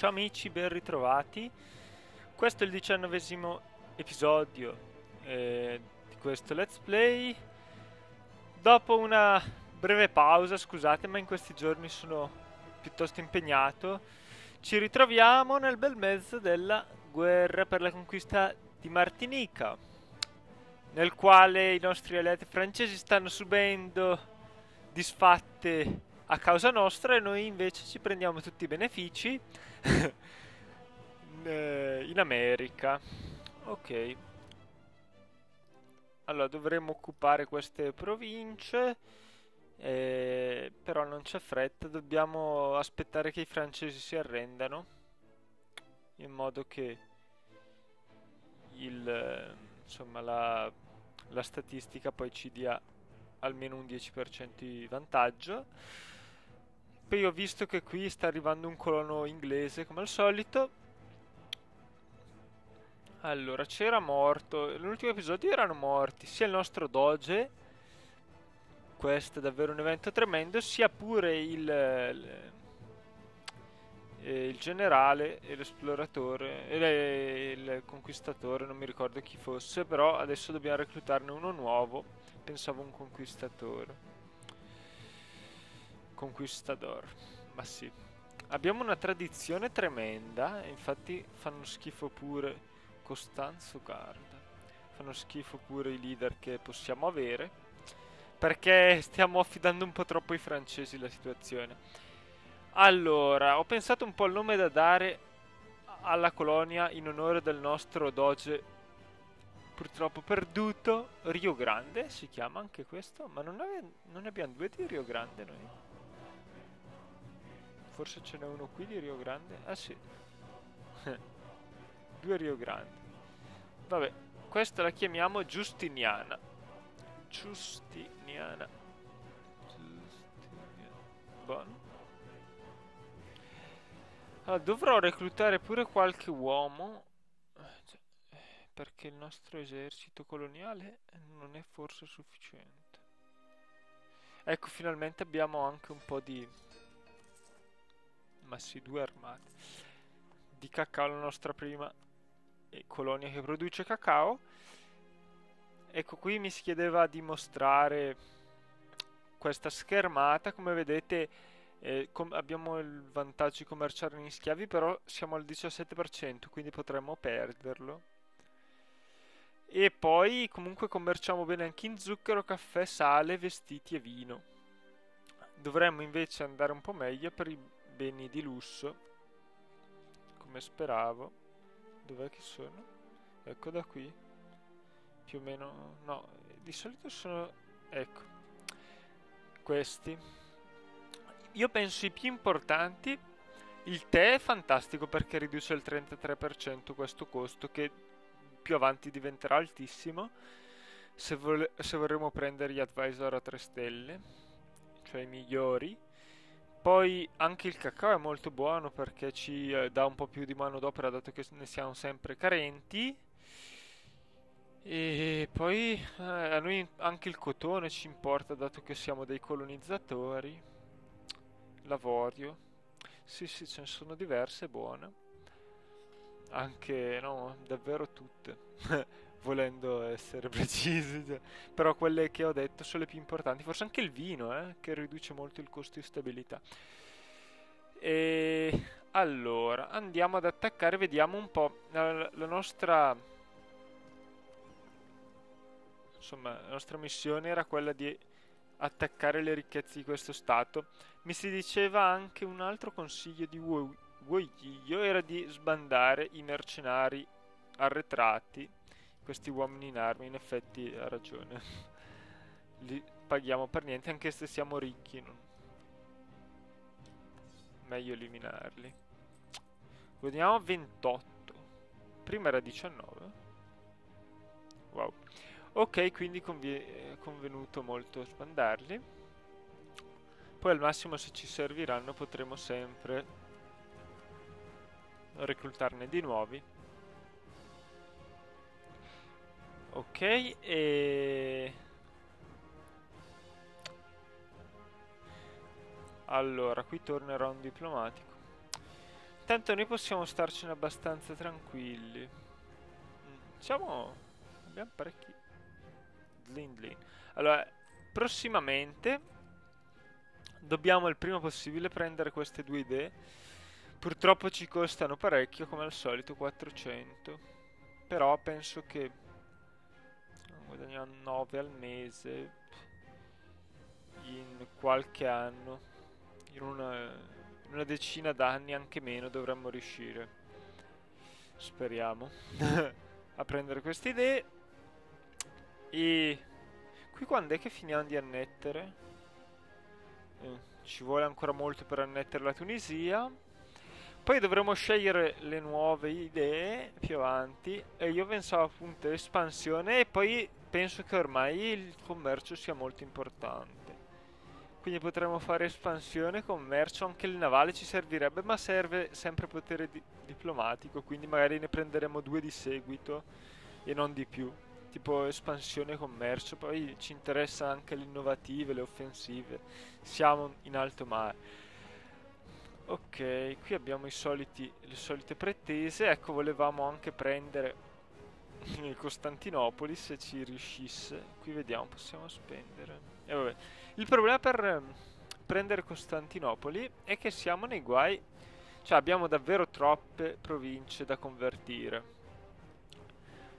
Ciao amici, ben ritrovati. Questo è il 19esimo episodio di questo Let's Play. Dopo una breve pausa, scusate, ma in questi giorni sono piuttosto impegnato. Ci ritroviamo nel bel mezzo della guerra per la conquista di Martinica, nel quale i nostri alleati francesi stanno subendo disfatte a causa nostra e noi invece ci prendiamo tutti i benefici in America. Ok, allora dovremmo occupare queste province, però non c'è fretta, dobbiamo aspettare che i francesi si arrendano, in modo che insomma, la statistica poi ci dia almeno un 10% di vantaggio. Poi ho visto che qui sta arrivando un colono inglese come al solito. Allora, c'era morto. Nell'ultimo episodio erano morti sia il nostro doge, questo è davvero un evento tremendo, sia pure il generale e l'esploratore e il conquistatore, non mi ricordo chi fosse, però adesso dobbiamo reclutarne uno nuovo. Pensavo un conquistatore. Conquistador, ma sì. Abbiamo una tradizione tremenda, infatti fanno schifo pure Costanzo Garda. Fanno schifo pure i leader che possiamo avere, perché stiamo affidando un po' troppo ai francesi la situazione. Allora, ho pensato un po' al nome da dare alla colonia in onore del nostro doge purtroppo perduto. Rio Grande si chiama anche questo, ma non ne abbiamo due di Rio Grande noi. Forse ce n'è uno qui di Rio Grande. Ah sì. Due Rio Grande. Vabbè, questa la chiamiamo Giustiniana. Giustiniana. Giustiniana. Buono. Allora, dovrò reclutare pure qualche uomo, perché il nostro esercito coloniale non è forse sufficiente. Ecco, finalmente abbiamo anche un po' di... Ma sì, due armate. Di cacao, la nostra prima colonia che produce cacao. Ecco, qui mi si chiedeva di mostrare questa schermata. Come vedete, abbiamo il vantaggio di commerciare in schiavi, però siamo al 17%, quindi potremmo perderlo. E poi comunque commerciamo bene anche in zucchero, caffè, sale, vestiti e vino. Dovremmo invece andare un po' meglio per i beni di lusso, come speravo. Dov'è che sono? Ecco da qui. Più o meno... No, di solito sono... Ecco, questi. Io penso i più importanti. Il tè è fantastico perché riduce il 33% questo costo, che più avanti diventerà altissimo se vorremmo prendere gli advisor a 3 stelle, cioè i migliori. Poi anche il cacao è molto buono perché ci dà un po' più di manodopera dato che ne siamo sempre carenti. E poi a noi anche il cotone ci importa dato che siamo dei colonizzatori. L'avorio. Sì, sì, ce ne sono diverse buone. Anche, no, davvero tutte. Volendo essere precisi. Cioè. Però quelle che ho detto sono le più importanti. Forse anche il vino, che riduce molto il costo di stabilità. E allora, andiamo ad attaccare, vediamo un po'. La nostra... Insomma, la nostra missione era quella di attaccare le ricchezze di questo stato. Mi si diceva anche un altro consiglio di Woiglio era di sbandare i mercenari arretrati, questi uomini in armi. In effetti ha ragione. Li paghiamo per niente anche se siamo ricchi. Meglio eliminarli. Guadagniamo 28. Prima era 19. Wow. Ok, quindi è convenuto molto sbandarli. Poi al massimo se ci serviranno potremo sempre reclutarne di nuovi. Ok, e... Allora, qui tornerà un diplomatico. Intanto noi possiamo starcene abbastanza tranquilli. Siamo... abbiamo parecchi... Dlin dlin. Allora, prossimamente dobbiamo il prima possibile prendere queste due idee. Purtroppo ci costano parecchio, come al solito, 400. Però penso che guadagniamo 9 al mese in qualche anno, in una decina d'anni, anche meno, dovremmo riuscire. Speriamo a prendere queste idee. E qui quando è che finiamo di annettere? Ci vuole ancora molto per annettere la Tunisia. Poi dovremo scegliere le nuove idee più avanti. E io pensavo appunto espansione. E poi penso che ormai il commercio sia molto importante. Quindi potremmo fare espansione, commercio. Anche il navale ci servirebbe, ma serve sempre potere diplomatico. Quindi magari ne prenderemo 2 di seguito e non di più. Tipo espansione, commercio. Poi ci interessa anche le innovative, le offensive. Siamo in alto mare. Ok, qui abbiamo le solite pretese. Ecco, volevamo anche prendere Costantinopoli se ci riuscisse. Qui vediamo, possiamo spendere. E vabbè. Il problema per prendere Costantinopoli è che siamo nei guai. Cioè abbiamo davvero troppe province da convertire.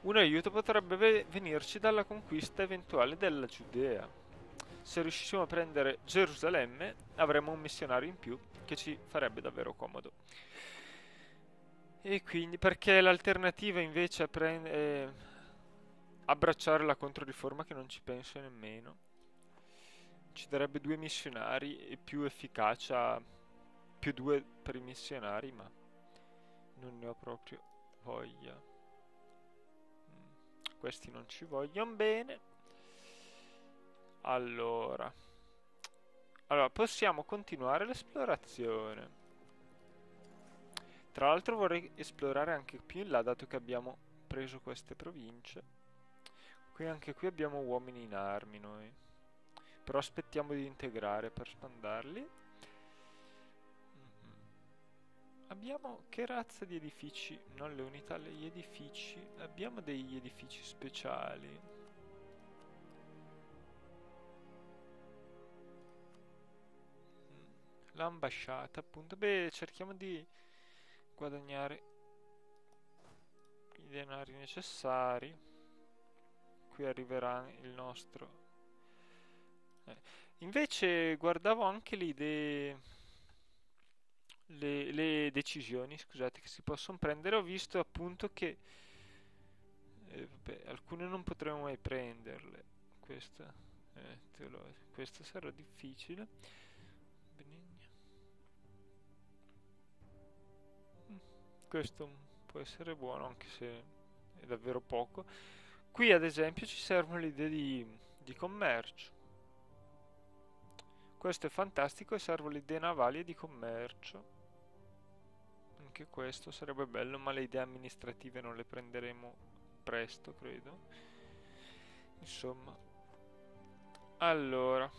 Un aiuto potrebbe venirci dalla conquista eventuale della Giudea. Se riuscissimo a prendere Gerusalemme, avremmo un missionario in più che ci farebbe davvero comodo. E quindi, perché l'alternativa invece è abbracciare la controriforma, che non ci penso nemmeno. Ci darebbe 2 missionari e più efficacia, più 2 per i missionari, ma non ne ho proprio voglia. Questi non ci vogliono bene. Allora, possiamo continuare l'esplorazione. Tra l'altro vorrei esplorare anche più in là, dato che abbiamo preso queste province. Qui anche qui abbiamo uomini in armi noi. Però aspettiamo di integrare per spandarli. Abbiamo che razza di edifici? Non le unità, gli edifici. Abbiamo degli edifici speciali. L'ambasciata, appunto. Beh, cerchiamo di guadagnare i denari necessari. Qui arriverà il nostro. Invece guardavo anche le idee, le decisioni, scusate, che si possono prendere. Ho visto appunto che vabbè, alcune non potremo mai prenderle. Questa sarà difficile. Benigna. Questo può essere buono, anche se è davvero poco. Qui ad esempio ci servono le idee di commercio. Questo è fantastico e servono le idee navali e di commercio. Anche questo sarebbe bello, ma le idee amministrative non le prenderemo presto, credo. Insomma. Allora.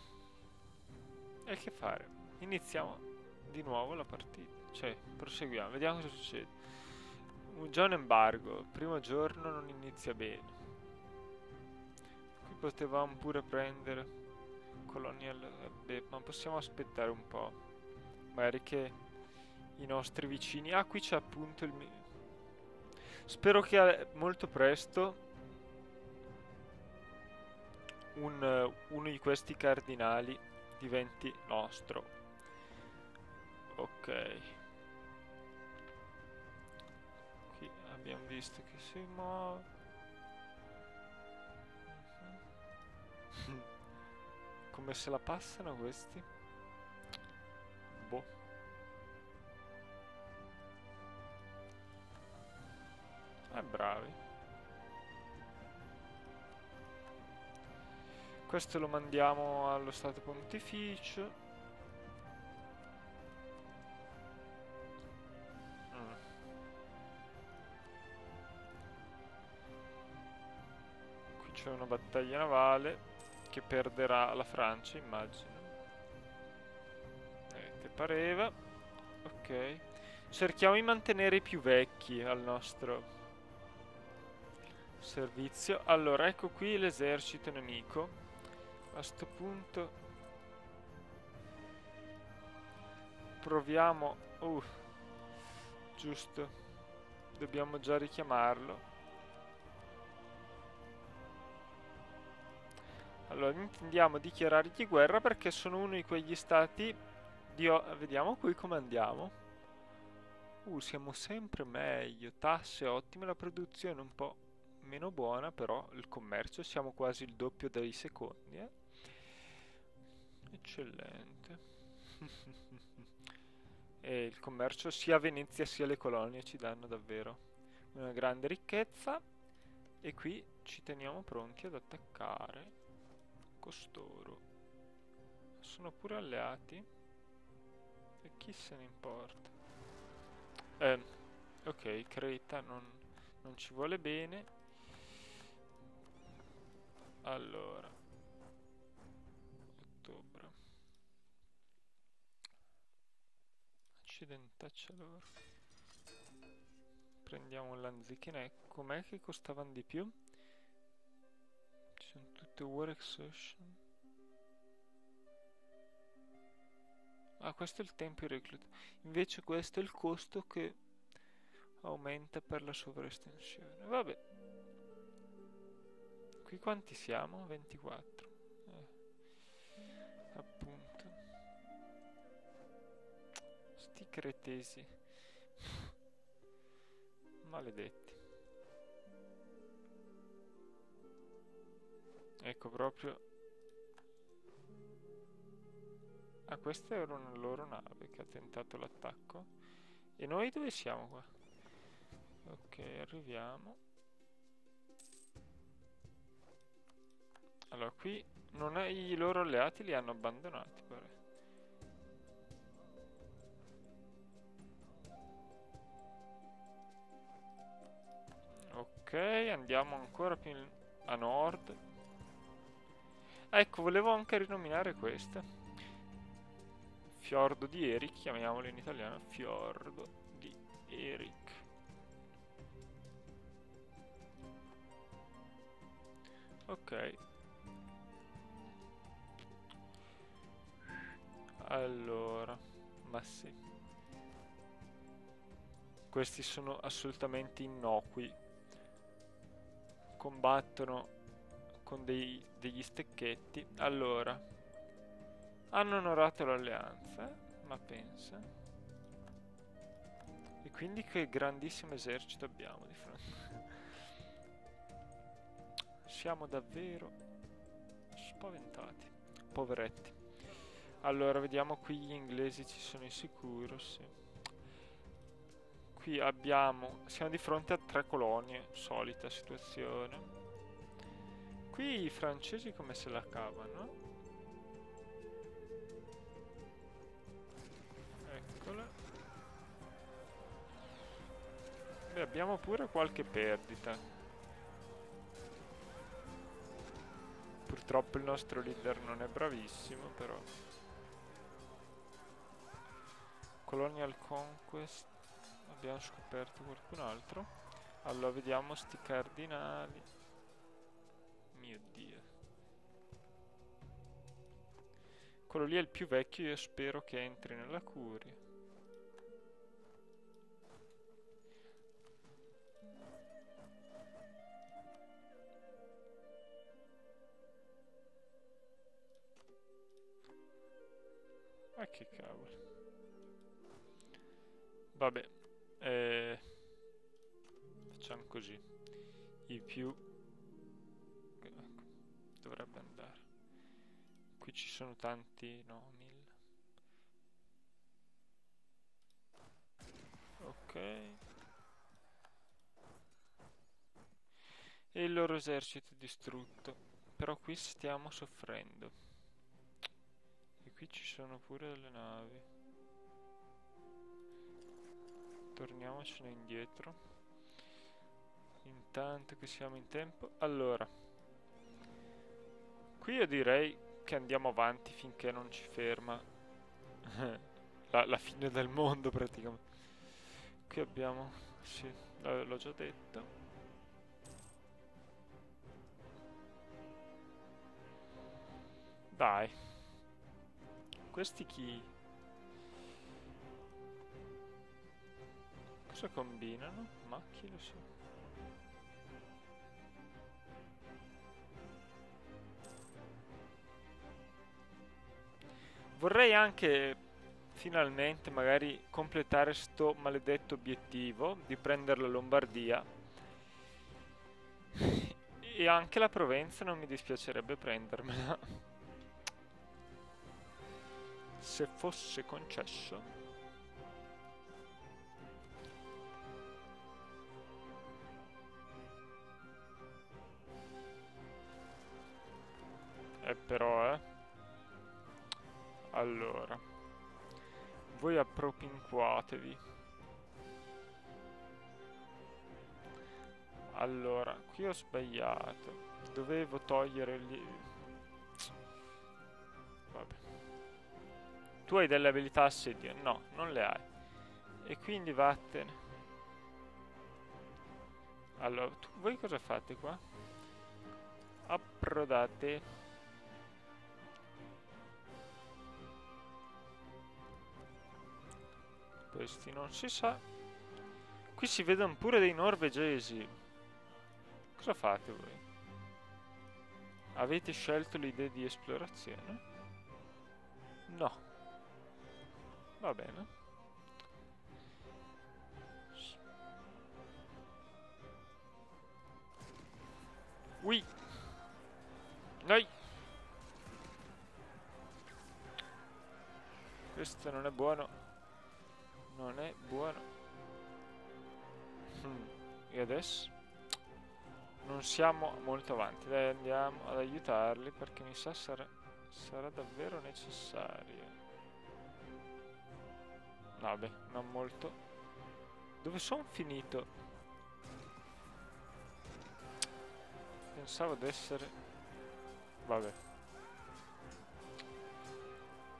E che fare? Iniziamo di nuovo la partita. Cioè, proseguiamo, vediamo cosa succede. Già un embargo, il primo giorno non inizia bene. Qui potevamo pure prendere Colonial, beh, ma possiamo aspettare un po'. Magari che i nostri vicini... Ah, qui c'è appunto il... Spero che molto presto uno di questi cardinali diventi nostro. Ok. Qui abbiamo visto che si muove. Come se la passano questi? Boh. Bravi. Questo lo mandiamo allo Stato Pontificio. Qui c'è una battaglia navale che perderà la Francia, immagino. Che pareva. Ok. Cerchiamo di mantenere i più vecchi al nostro servizio. Allora, ecco qui l'esercito nemico. A sto punto proviamo... giusto. Dobbiamo già richiamarlo. Allora, intendiamo dichiarargli guerra perché sono uno di quegli stati di... Vediamo qui come andiamo. Siamo sempre meglio. Tasse ottime, la produzione un po' meno buona, però il commercio siamo quasi il doppio dei secondi, eh? Eccellente. E il commercio sia a Venezia sia alle colonie ci danno davvero una grande ricchezza. E qui ci teniamo pronti ad attaccare costoro. Sono pure alleati. E chi se ne importa? Ok, Creta non ci vuole bene. Allora, ottobre. Accidentaccia loro. Prendiamo un Lanzichenec. Com'è che costavano di più? Ci sono tutte War Exhaustion. Ah, questo è il tempo di recluta. Invece questo è il costo che aumenta per la sovraestensione. Vabbè. Qui quanti siamo? 24. Appunto. Sti cretesi. Maledetti. Ecco proprio. Ah, questa era una loro nave che ha tentato l'attacco. E noi dove siamo qua? Ok, arriviamo. Allora, qui non è, i loro alleati li hanno abbandonati, pare. Ok, andiamo ancora più a nord. Ecco, volevo anche rinominare questa. Fiordo di Eric, chiamiamolo in italiano Fiordo di Eric. Ok. Allora, ma sì. Questi sono assolutamente innocui. Combattono con degli stecchetti. Allora, hanno onorato l'alleanza, ma pensa. E quindi che grandissimo esercito abbiamo di fronte. Siamo davvero spaventati. Poveretti. Allora, vediamo qui gli inglesi ci sono in sicuro, sì. Qui siamo di fronte a 3 colonie, solita situazione. Qui i francesi come se la cavano? Eccola. Beh, abbiamo pure qualche perdita. Purtroppo il nostro leader non è bravissimo, però. Colonial Conquest. Abbiamo scoperto qualcun altro. Allora, vediamo sti cardinali. Mio Dio. Quello lì è il più vecchio, io spero che entri nella curia. Ma che cavolo. Vabbè. Facciamo così. I più... Ecco, dovrebbe andare. Qui ci sono tanti... No, 1000. Ok. E il loro esercito è distrutto. Però qui stiamo soffrendo. E qui ci sono pure delle navi. Torniamocene indietro. Intanto che siamo in tempo. Allora. Qui io direi che andiamo avanti finché non ci ferma la fine del mondo praticamente. qui abbiamo... sì, l'ho già detto. Dai. Questi chi? Cosa combinano? Macchie, lo so. Vorrei anche finalmente magari completare sto maledetto obiettivo di prendere la Lombardia. E anche la Provenza non mi dispiacerebbe prendermela. Se fosse concesso. Però, allora, voi appropinquatevi. Allora, qui ho sbagliato. Dovevo togliere gli... Vabbè. Tu hai delle abilità assedio? No, non le hai. E quindi vattene. Allora, voi cosa fate qua? Approdate. Questi non si sa. Qui si vedono pure dei norvegesi. Cosa fate voi? Avete scelto l'idea di esplorazione? No. Va bene. Ui. Dai. Questo non è buono. Non è buono. E adesso? Non siamo molto avanti. Dai, andiamo ad aiutarli perché mi sa sarà davvero necessario. Vabbè, non molto. Dove sono finito? Pensavo di essere... Vabbè.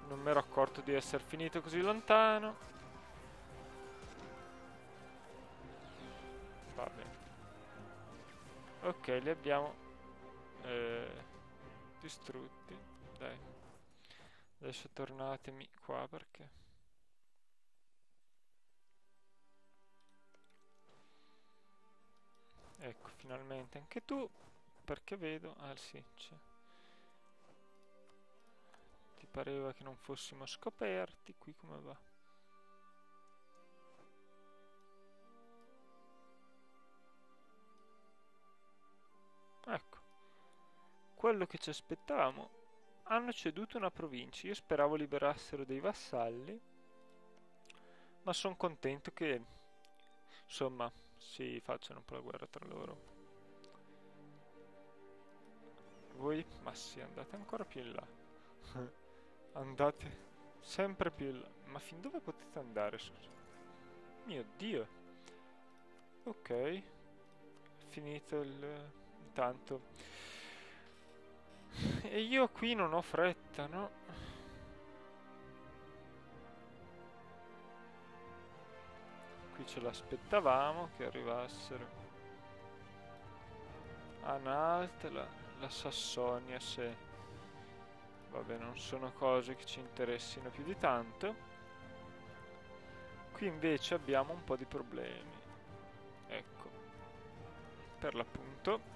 Non mi ero accorto di essere finito così lontano. Vabbè. Ok, li abbiamo distrutti. Dai. Adesso tornatemi qua perché... Ecco, finalmente anche tu. Perché vedo... Ah sì, c'è. Ti pareva che non fossimo scoperti. Qui come va? Ecco. Quello che ci aspettavamo. Hanno ceduto una provincia. Io speravo liberassero dei vassalli. Ma sono contento che... Insomma, si facciano un po' la guerra tra loro. Voi? Ma sì, andate ancora più in là. Andate sempre più in là. Ma fin dove potete andare, scusa? Mio Dio. Ok. Finito il... Intanto. E io qui non ho fretta, no? Qui ce l'aspettavamo che arrivassero. Anhalt, la Sassonia, se... Vabbè, non sono cose che ci interessino più di tanto. Qui invece abbiamo un po' di problemi. Ecco. Per l'appunto.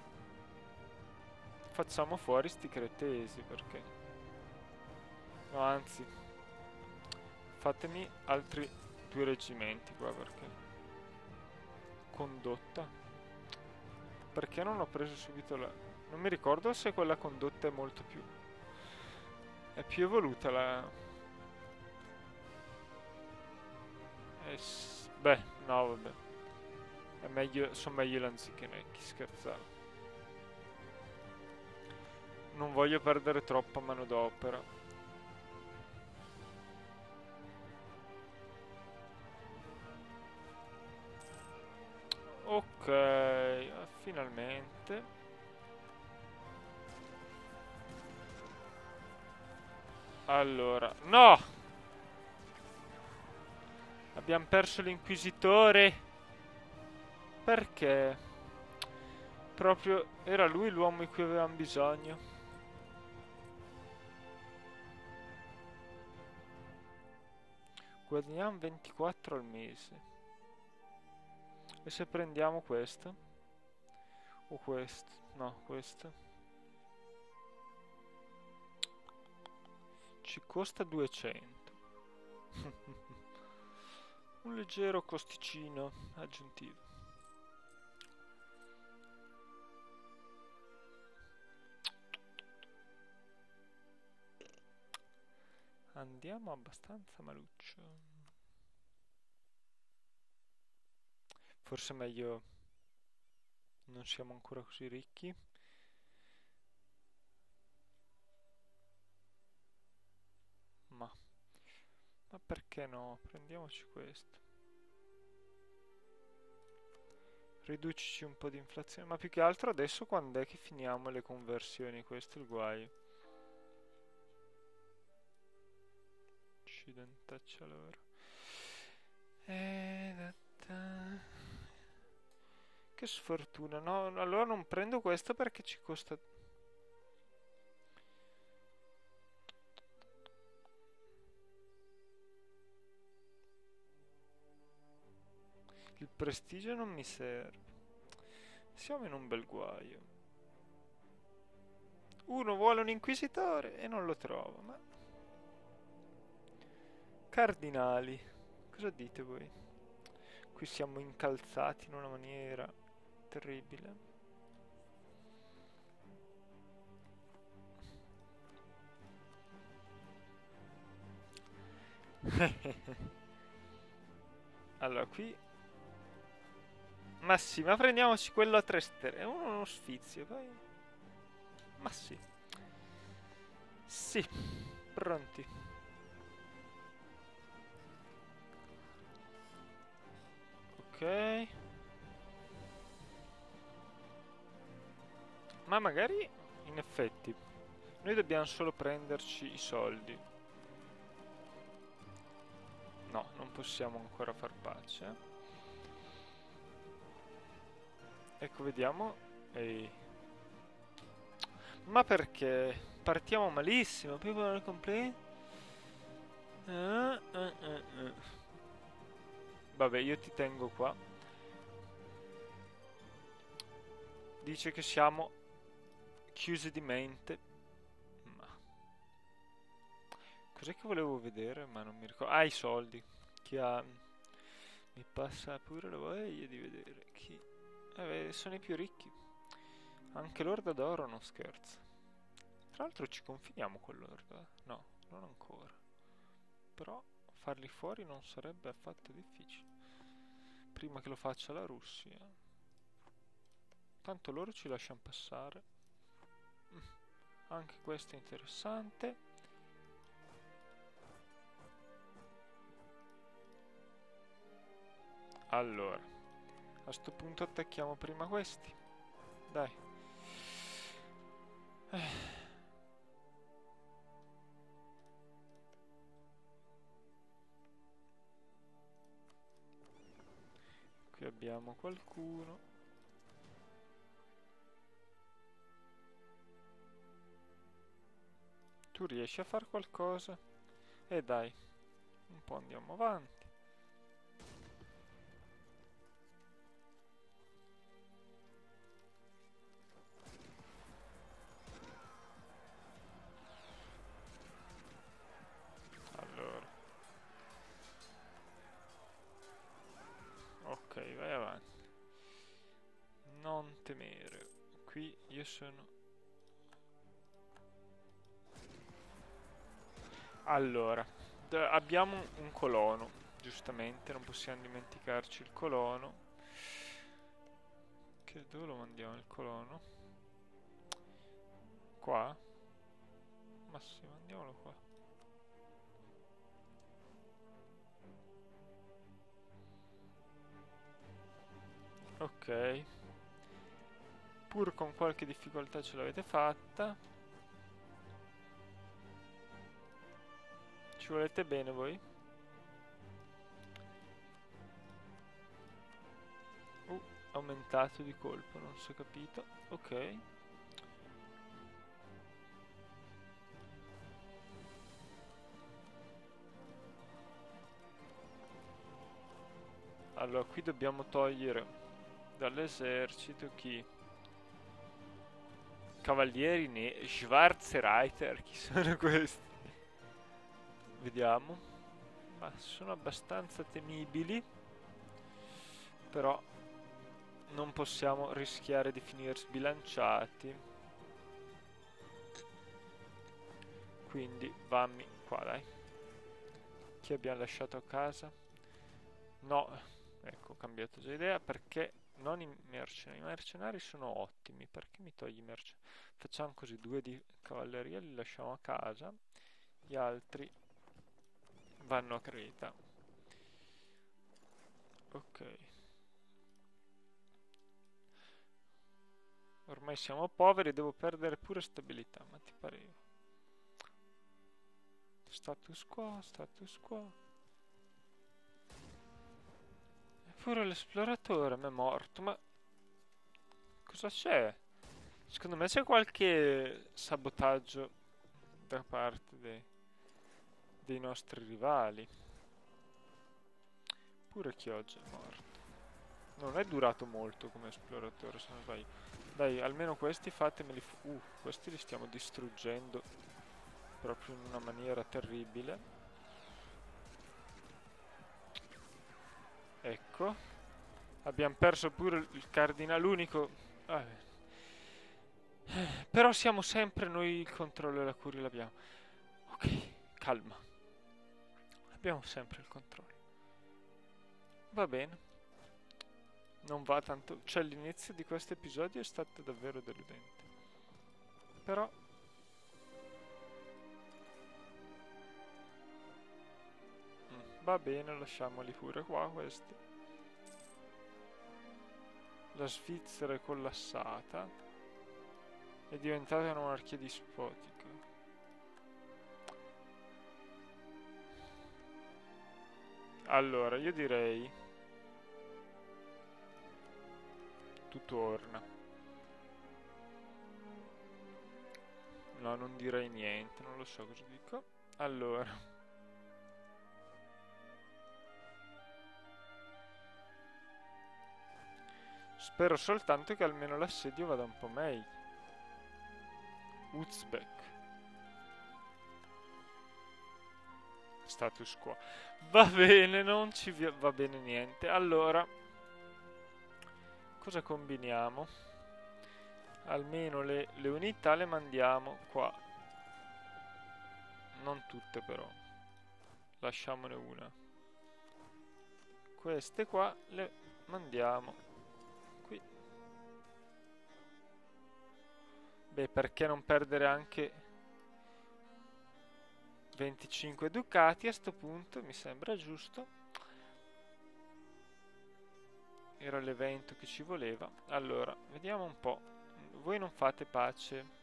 Facciamo fuori sti cretesi, perché... No, anzi. Fatemi altri 2 reggimenti qua, perché... Condotta. Perché non ho preso subito la... Non mi ricordo se quella condotta è molto più... È più evoluta la... Beh, no, vabbè. È meglio... Sono meglio i lanzichenecchi, scherzavo. Non voglio perdere troppa manodopera. Ok, finalmente. Allora, no! Abbiamo perso l'inquisitore. Perché? Proprio era lui l'uomo di cui avevamo bisogno. Guadagniamo 24 al mese. E se prendiamo questo? O questo? No, questo. Ci costa 200. Un leggero costicino aggiuntivo. Andiamo abbastanza maluccio. Forse meglio... Non siamo ancora così ricchi. Ma perché no? Prendiamoci questo. Riducici un po' di inflazione. Ma più che altro adesso quando è che finiamo le conversioni? Questo è il guaio. Accidentaccia loro. Che sfortuna. No, allora non prendo questo perché ci costa... Il prestigio non mi serve. Siamo in un bel guaio. Uno vuole un inquisitore e non lo trova, ma... Cardinali. Cosa dite voi? Qui siamo incalzati in una maniera terribile. Allora, qui... Ma sì, ma prendiamoci quello a 3 stelle. È uno sfizio, poi... Ma sì. Sì, pronti. Ok. Ma magari, in effetti, noi dobbiamo solo prenderci i soldi. No, non possiamo ancora far pace. Ecco, vediamo. Ehi. Ma perché? Partiamo malissimo. People are complete. Vabbè, io ti tengo qua. Dice che siamo chiusi di mente. Ma cos'è che volevo vedere? Ma non mi ricordo. Ah, i soldi. Chi ha... Mi passa pure la voglia di vedere chi... sono i più ricchi. Anche l'Orda d'Oro non scherza. Tra l'altro ci confiniamo con l'Orda. No, non ancora. Però farli fuori non sarebbe affatto difficile. Prima che lo faccia la Russia. Tanto loro ci lasciano passare. Anche questo è interessante. Allora, a sto punto attacchiamo prima questi. Dai. Qui abbiamo qualcuno. Tu riesci a fare qualcosa? E dai, un po' andiamo avanti. Allora. Ok, vai avanti. Non temere. Qui io sono... Allora, abbiamo un colono. Giustamente, non possiamo dimenticarci il colono. Dove lo mandiamo il colono? Qua? Ma sì, mandiamolo qua. Ok. Pur con qualche difficoltà ce l'avete fatta. Ci volete bene voi? aumentato di colpo, non si è capito. Ok. Allora, qui dobbiamo togliere dall'esercito chi? Cavalieri Schwarzreiter, chi sono questi? Vediamo. Ma sono abbastanza temibili. Però non possiamo rischiare di finire sbilanciati. Quindi vammi qua, dai. Chi abbiamo lasciato a casa? No, ecco, ho cambiato già idea perché non i mercenari. I mercenari sono ottimi. Perché mi togli i mercenari? Facciamo così, 2 di cavalleria li lasciamo a casa. Gli altri vanno a Creta. Ok. Ormai siamo poveri, devo perdere pure stabilità, ma ti pareva? Status quo, status quo. Eppure l'esploratore mi è morto, ma cosa c'è? Secondo me c'è qualche sabotaggio da parte dei nostri rivali. Pure Chioggia è morto. Non è durato molto come esploratore, se non sbaglio. Dai, almeno questi fatemeli... questi li stiamo distruggendo proprio in una maniera terribile. Ecco. Abbiamo perso pure il cardinale unico. Però siamo sempre noi il controllo e la curia l'abbiamo. Ok, calma. Abbiamo sempre il controllo. Va bene. Non va tanto... Cioè l'inizio di questo episodio è stato davvero deludente. Però... va bene, lasciamoli pure qua questi. La Svizzera è collassata. È diventata una monarchia dispotica. Allora, io direi... tu torna. No, non direi niente, non lo so cosa dico. Allora... spero soltanto che almeno l'assedio vada un po' meglio. Uzbek. Status quo. Va bene, non ci va bene niente. Allora, cosa combiniamo? Almeno le unità le mandiamo qua. Non tutte però. Lasciamone una. Queste qua le mandiamo qui. Beh, perché non perdere anche 25 ducati a sto punto? Mi sembra giusto. Era l'evento che ci voleva. Allora, vediamo un po'. Voi non fate pace.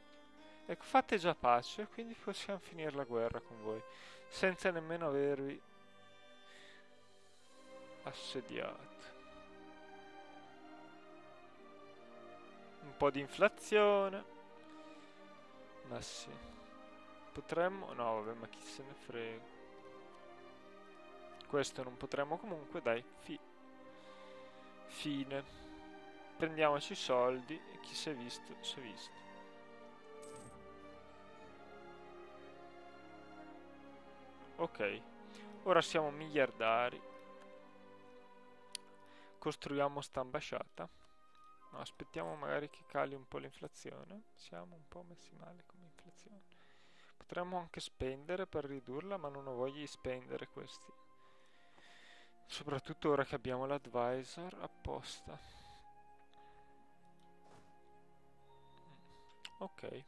Ecco, fate già pace, quindi possiamo finire la guerra con voi. Senza nemmeno avervi assediato. Un po' di inflazione. Ma sì. Potremmo... no, vabbè, ma chi se ne frega. Questo non potremmo comunque, dai. Fine. Prendiamoci i soldi e chi si è visto, si è visto. Ok. Ora siamo miliardari. Costruiamo sta ambasciata. No, aspettiamo magari che cali un po' l'inflazione. Siamo un po' messi male come inflazione. Potremmo anche spendere per ridurla, ma non ho voglia di spendere questi. Soprattutto ora che abbiamo l'advisor apposta. Ok.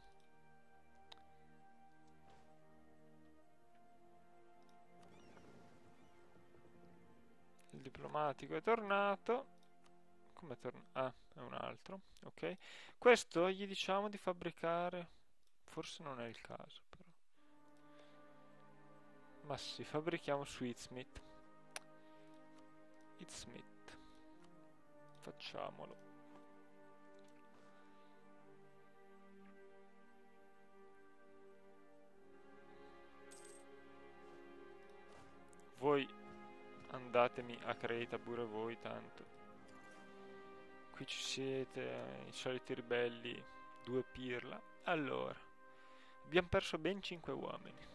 Il diplomatico è tornato. Come torna? Ah, è un altro. Ok. Questo gli diciamo di fabbricare. Forse non è il caso, però. Ma sì, fabbrichiamo su Itsmith. facciamolo. Voi andatemi a Creta pure voi, tanto qui ci siete, i soliti ribelli, 2 pirla. Allora, abbiamo perso ben 5 uomini.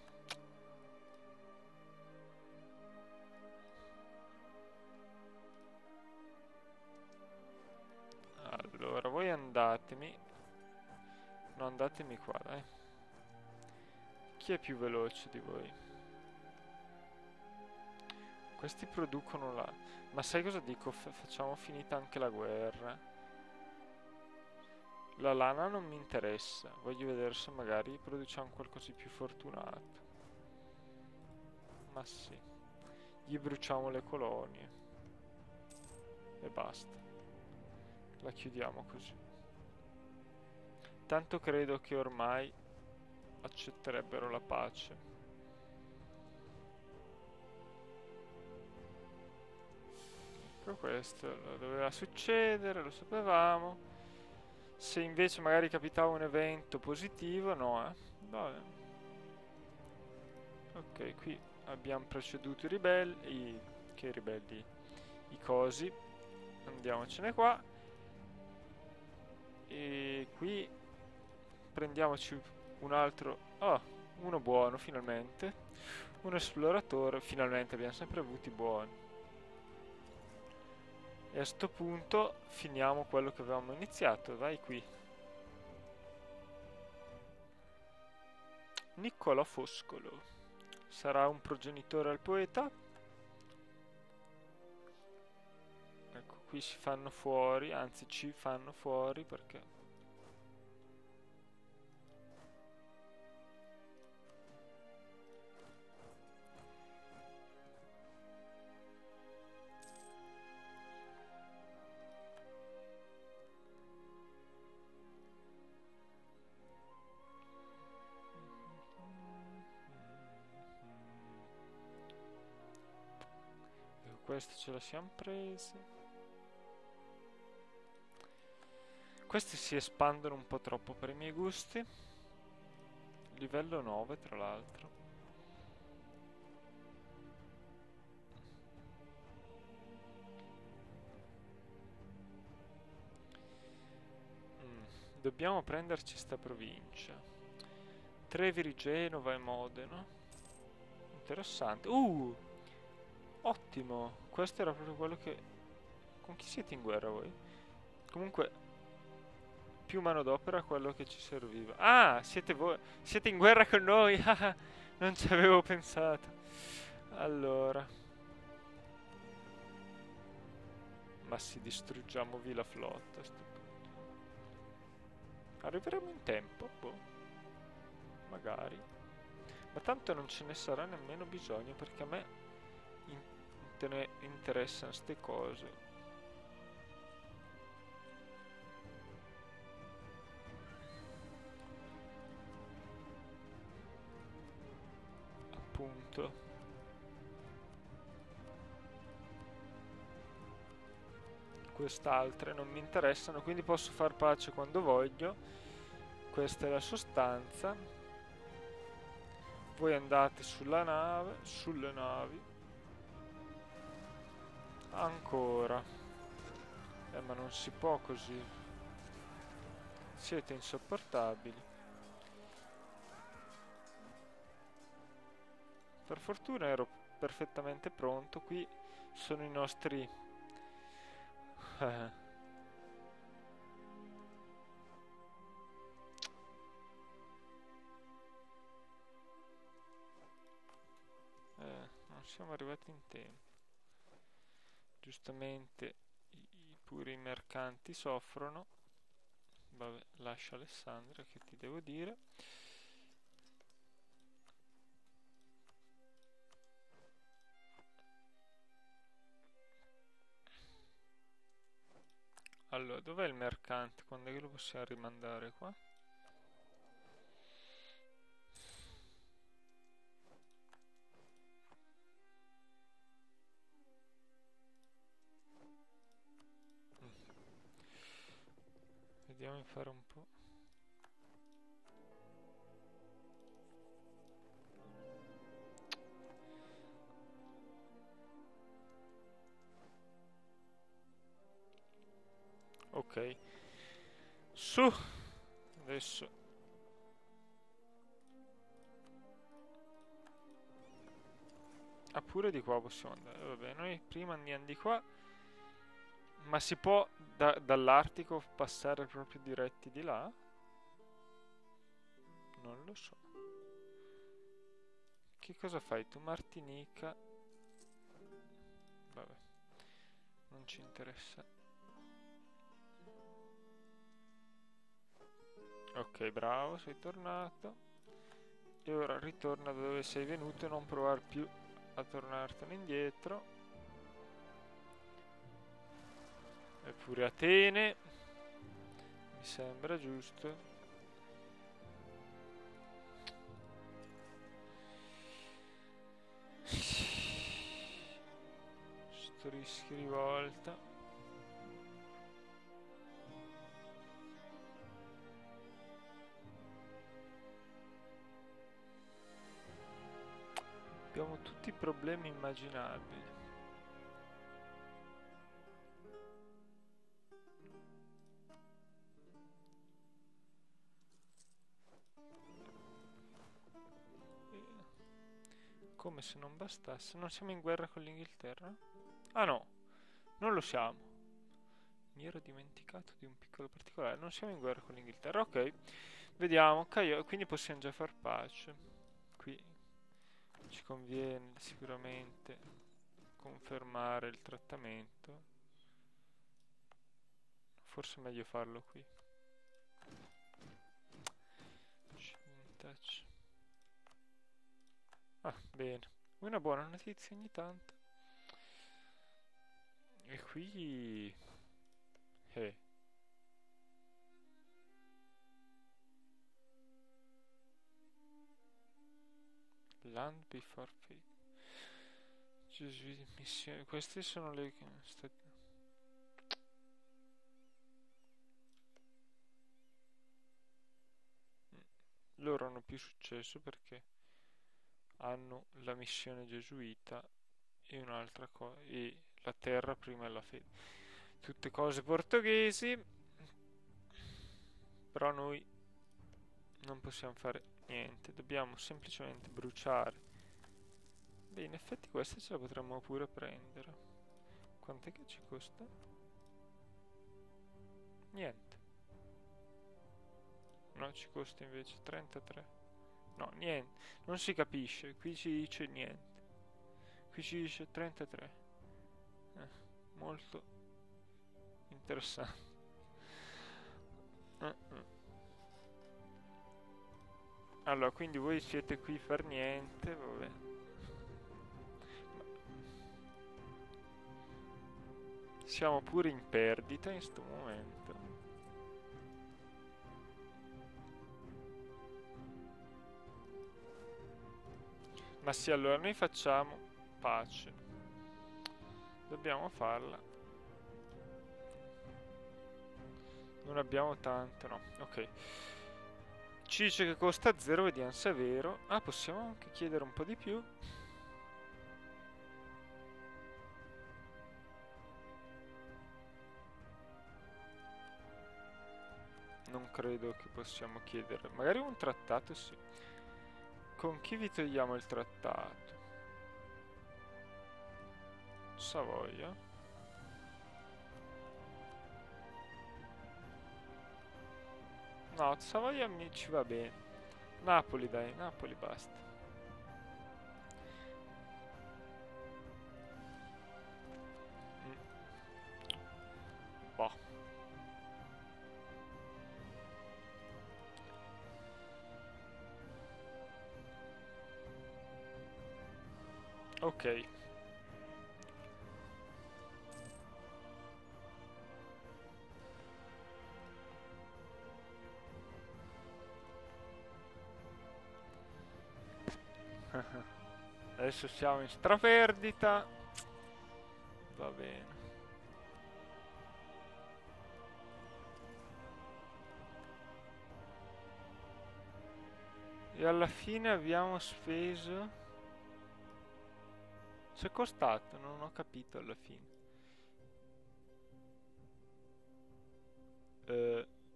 Allora, voi andatemi. No, andatemi qua, dai. Chi è più veloce di voi? Questi producono là. Ma sai cosa dico? Facciamo finita anche la guerra. La lana non mi interessa. Voglio vedere se magari produciamo qualcosa di più fortunato. Ma sì. Gli bruciamo le colonie. E basta. La chiudiamo così. Tanto credo che ormai accetterebbero la pace. Ecco, questo doveva succedere, lo sapevamo. Se invece magari capitava un evento positivo, no, vabbè. Ok, qui abbiamo preceduto i ribelli, che ribelli? I cosi. Andiamocene qua. E qui prendiamoci un altro. Oh, uno buono finalmente. Un esploratore. Finalmente abbiamo sempre avuti buoni. E a sto punto finiamo quello che avevamo iniziato. Vai qui. Niccolò Foscolo. Sarà un progenitore al poeta. Ecco, qui si fanno fuori, anzi ci fanno fuori perché questo ce la siamo presi. Questi si espandono un po' troppo per i miei gusti. Livello 9 tra l'altro. Dobbiamo prenderci sta provincia. Treviri, Genova e Modena. Interessante. Ottimo. Questo era proprio quello che... Con chi siete in guerra voi? Comunque, più manodopera quello che ci serviva. Ah, siete voi. Siete in guerra con noi. Non ci avevo pensato. Allora. Ma sì, distruggiamovi la flotta. Arriveremo in tempo? Boh. Magari. Ma tanto non ce ne sarà nemmeno bisogno perché a me interessano ste cose. Appunto. Quest'altre non mi interessano, quindi posso far pace quando voglio. Questa è la sostanza. Voi andate sulla nave, sulle navi. Ancora. Ma non si può così. Siete insopportabili. Per fortuna ero perfettamente pronto. Qui sono i nostri... non siamo arrivati in tempo. Giustamente pure i mercanti soffrono. Vabbè, lascia Alessandra, che ti devo dire. Allora, dov'è il mercante? Quando è che lo possiamo rimandare qua? Vediamo di fare un po'. Ok. Su. Adesso. Ah, pure di qua possiamo andare. Vabbè, noi prima andiamo di qua. Ma si può dall'Artico passare proprio diretti di là? Non lo so. Che cosa fai tu, Martinica? Vabbè, non ci interessa. Ok, bravo, sei tornato. E ora ritorna da dove sei venuto e non provare più a tornartene indietro. Eppure Atene. Mi sembra giusto. Sto rischio rivolta. Abbiamo tutti i problemi immaginabili. Come se non bastasse. Non siamo in guerra con l'Inghilterra? Ah no, non lo siamo. Mi ero dimenticato di un piccolo particolare. Non siamo in guerra con l'Inghilterra. Ok, vediamo. Quindi possiamo già far pace. Qui ci conviene sicuramente confermare il trattamento. Forse è meglio farlo qui. Touch. Ah, bene. Una buona notizia ogni tanto. E qui... Land before fate. Missioni. Queste sono le... Loro hanno più successo perché hanno la missione gesuita e un'altra cosa, e la terra prima e la fede. Tutte cose portoghesi, però noi non possiamo fare niente, dobbiamo semplicemente bruciare. Beh, in effetti questa ce la potremmo pure prendere. Quant'è che ci costa? Niente. No, ci costa invece 33. No, niente, non si capisce, qui ci dice niente. Qui ci dice 33. Molto interessante. Allora, quindi voi siete qui per niente, vabbè. Siamo pure in perdita in sto momento. Ma sì, allora noi facciamo pace. Dobbiamo farla. Non abbiamo tanto, no. Ok. Ci dice che costa 0, vediamo se è vero. Ah, possiamo anche chiedere un po' di più. Non credo che possiamo chiedere. Magari un trattato, sì. Con chi vi togliamo il trattato? Savoia. No, Savoia mi ci va bene. Napoli, dai, Napoli basta. Boh. Ok. Adesso siamo in straperdita. Va bene. E alla fine abbiamo speso... C'è costato? Non ho capito alla fine.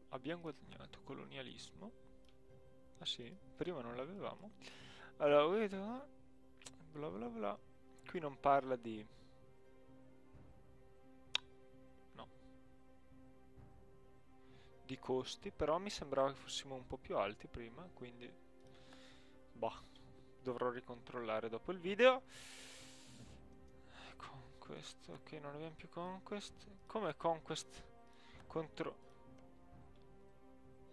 Abbiamo guadagnato colonialismo. Ah sì, prima non l'avevamo. Allora, vedo... Bla bla bla. Qui non parla di... No. Di costi, però mi sembrava che fossimo un po' più alti prima, quindi... Boh, dovrò ricontrollare dopo il video. Conquest, ok, non abbiamo più Conquest. Come Conquest contro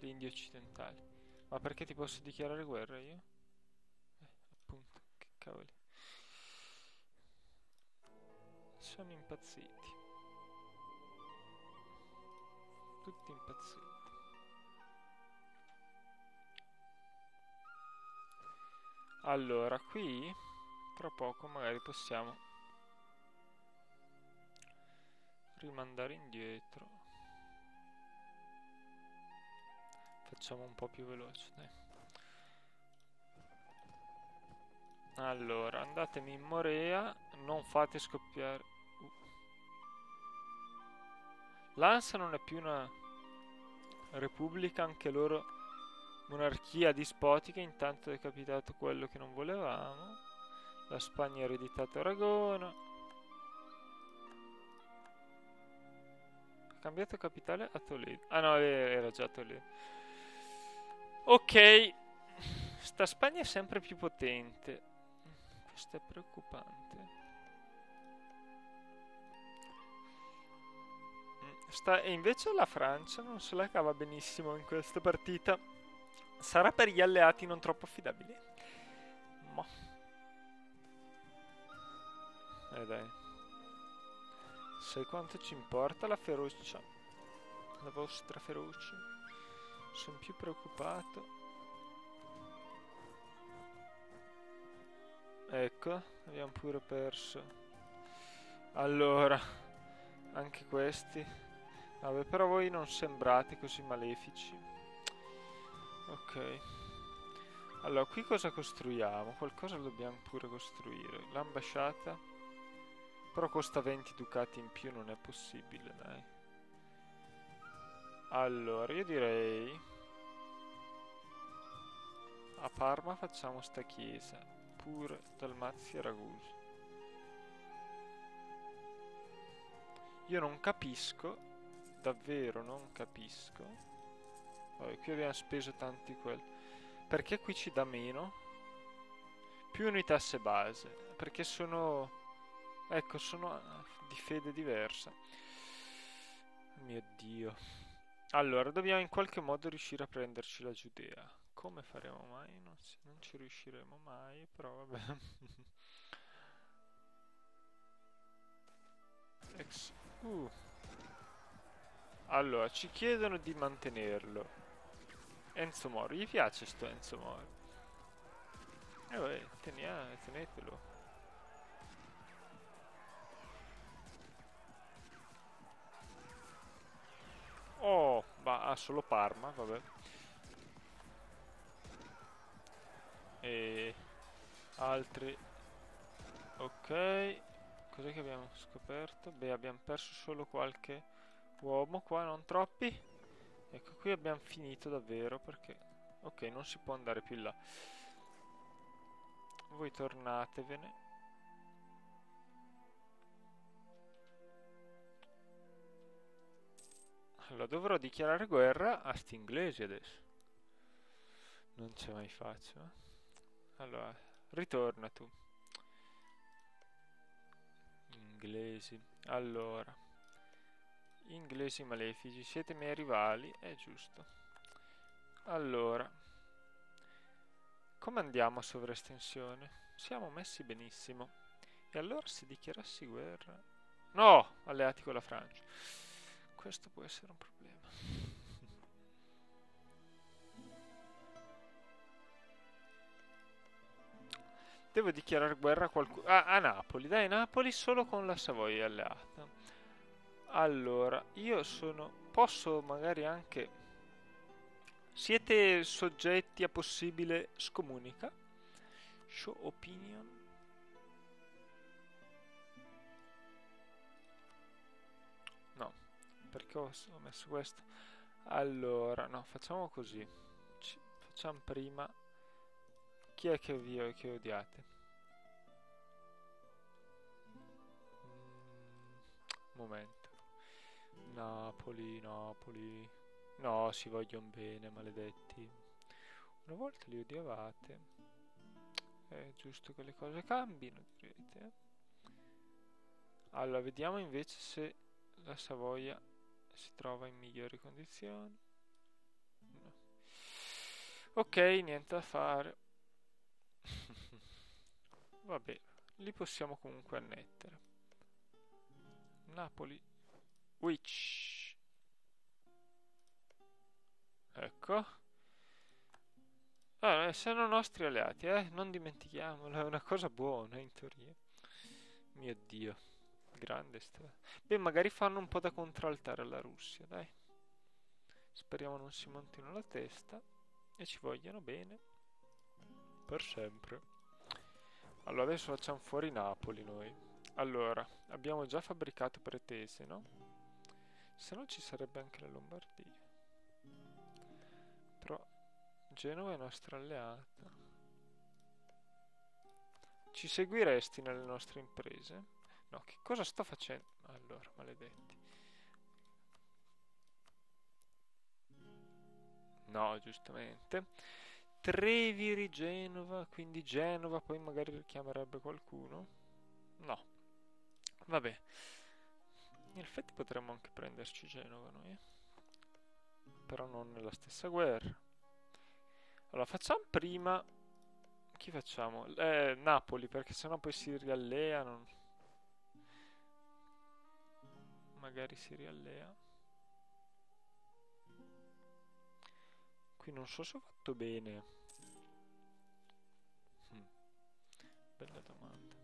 le Indie occidentali? Ma perché ti posso dichiarare guerra io? Appunto, che cavoli. Sono impazziti. Tutti impazziti. Allora, qui tra poco magari possiamo rimandare indietro. Facciamo un po' più veloce, dai. Allora, andatemi in Morea, non fate scoppiare. L'Ansa non è più una repubblica, anche loro monarchia dispotica, intanto è capitato quello che non volevamo. La Spagna ha ereditato Aragona. Ha cambiato capitale a Toledo. Ah no, era già Toledo. Ok, sta Spagna è sempre più potente. Questo è preoccupante. E invece la Francia non se la cava benissimo in questa partita. Sarà per gli alleati non troppo affidabili. Ma... dai. Sai quanto ci importa la ferocia? La vostra ferocia? Sono più preoccupato. Ecco, abbiamo pure perso. Allora, anche questi. Vabbè, però voi non sembrate così malefici. Ok. Allora, qui cosa costruiamo? Qualcosa lo dobbiamo pure costruire. L'ambasciata. Però costa 20 ducati in più, non è possibile, dai. Allora, io direi... a Parma facciamo sta chiesa. Pure Dalmazia e Ragusa. Io non capisco, davvero non capisco. Vabbè, qui abbiamo speso tanti quelli. Perché qui ci dà meno? Più unitasse base. Perché sono... ecco, sono di fede diversa. Mio Dio. Allora, dobbiamo in qualche modo riuscire a prenderci la Giudea. Come faremo mai? Non ci riusciremo mai, però vabbè. Allora, ci chiedono di mantenerlo. Enzo Moro, gli piace sto Enzo Moro? Vabbè, tenetelo. Oh, ma ha solo Parma, vabbè. E altri. Ok. Cos'è che abbiamo scoperto? Beh, abbiamo perso solo qualche uomo qua, non troppi. Ecco, qui abbiamo finito davvero perché... ok, non si può andare più in là. Voi tornatevene. Allora, dovrò dichiarare guerra a sti inglesi adesso. Non ce mai faccio, eh? Allora, ritorna tu. Inglesi. Allora. Inglesi malefici, siete miei rivali, è giusto. Allora. Come andiamo a sovraestensione? Siamo messi benissimo. E allora se dichiarassi guerra... no! Alleati con la Francia. Questo può essere un problema. Devo dichiarare guerra a qualcuno... a Napoli. Dai, Napoli solo con la Savoia alleata. Allora, io sono... posso magari anche Siete soggetti a possibile scomunica? Show opinion. No, perché ho messo questo? Allora, no, facciamo così. Facciamo prima. Chi è che odiate? Momento. Napoli, Napoli. No, si vogliono bene, maledetti. Una volta li odiavate. È giusto che le cose cambino, direte. Allora, vediamo invece se la Savoia si trova in migliori condizioni. No. Ok, niente da fare. Vabbè, li possiamo comunque annettere. Napoli, Witch. Ecco. Allora, sono nostri alleati, non dimentichiamolo, è una cosa buona in teoria. Mio Dio, grande Beh, magari fanno un po' da contraltare alla Russia, dai. Speriamo non si montino la testa e ci vogliano bene per sempre. Allora, adesso facciamo fuori Napoli noi. Allora, abbiamo già fabbricato pretese, no? Se no ci sarebbe anche la Lombardia. Però Genova è nostra alleata. Ci seguiresti nelle nostre imprese? No, che cosa sto facendo? Allora, maledetti. No, giustamente. Treviri, Genova, quindi Genova poi magari richiamerebbe qualcuno? No. Vabbè. In effetti potremmo anche prenderci Genova noi. Però non nella stessa guerra. Allora, facciamo prima... Chi facciamo? Napoli, perché sennò poi si rialleano. Magari si riallea. Qui non so se ho fatto bene. Bella domanda.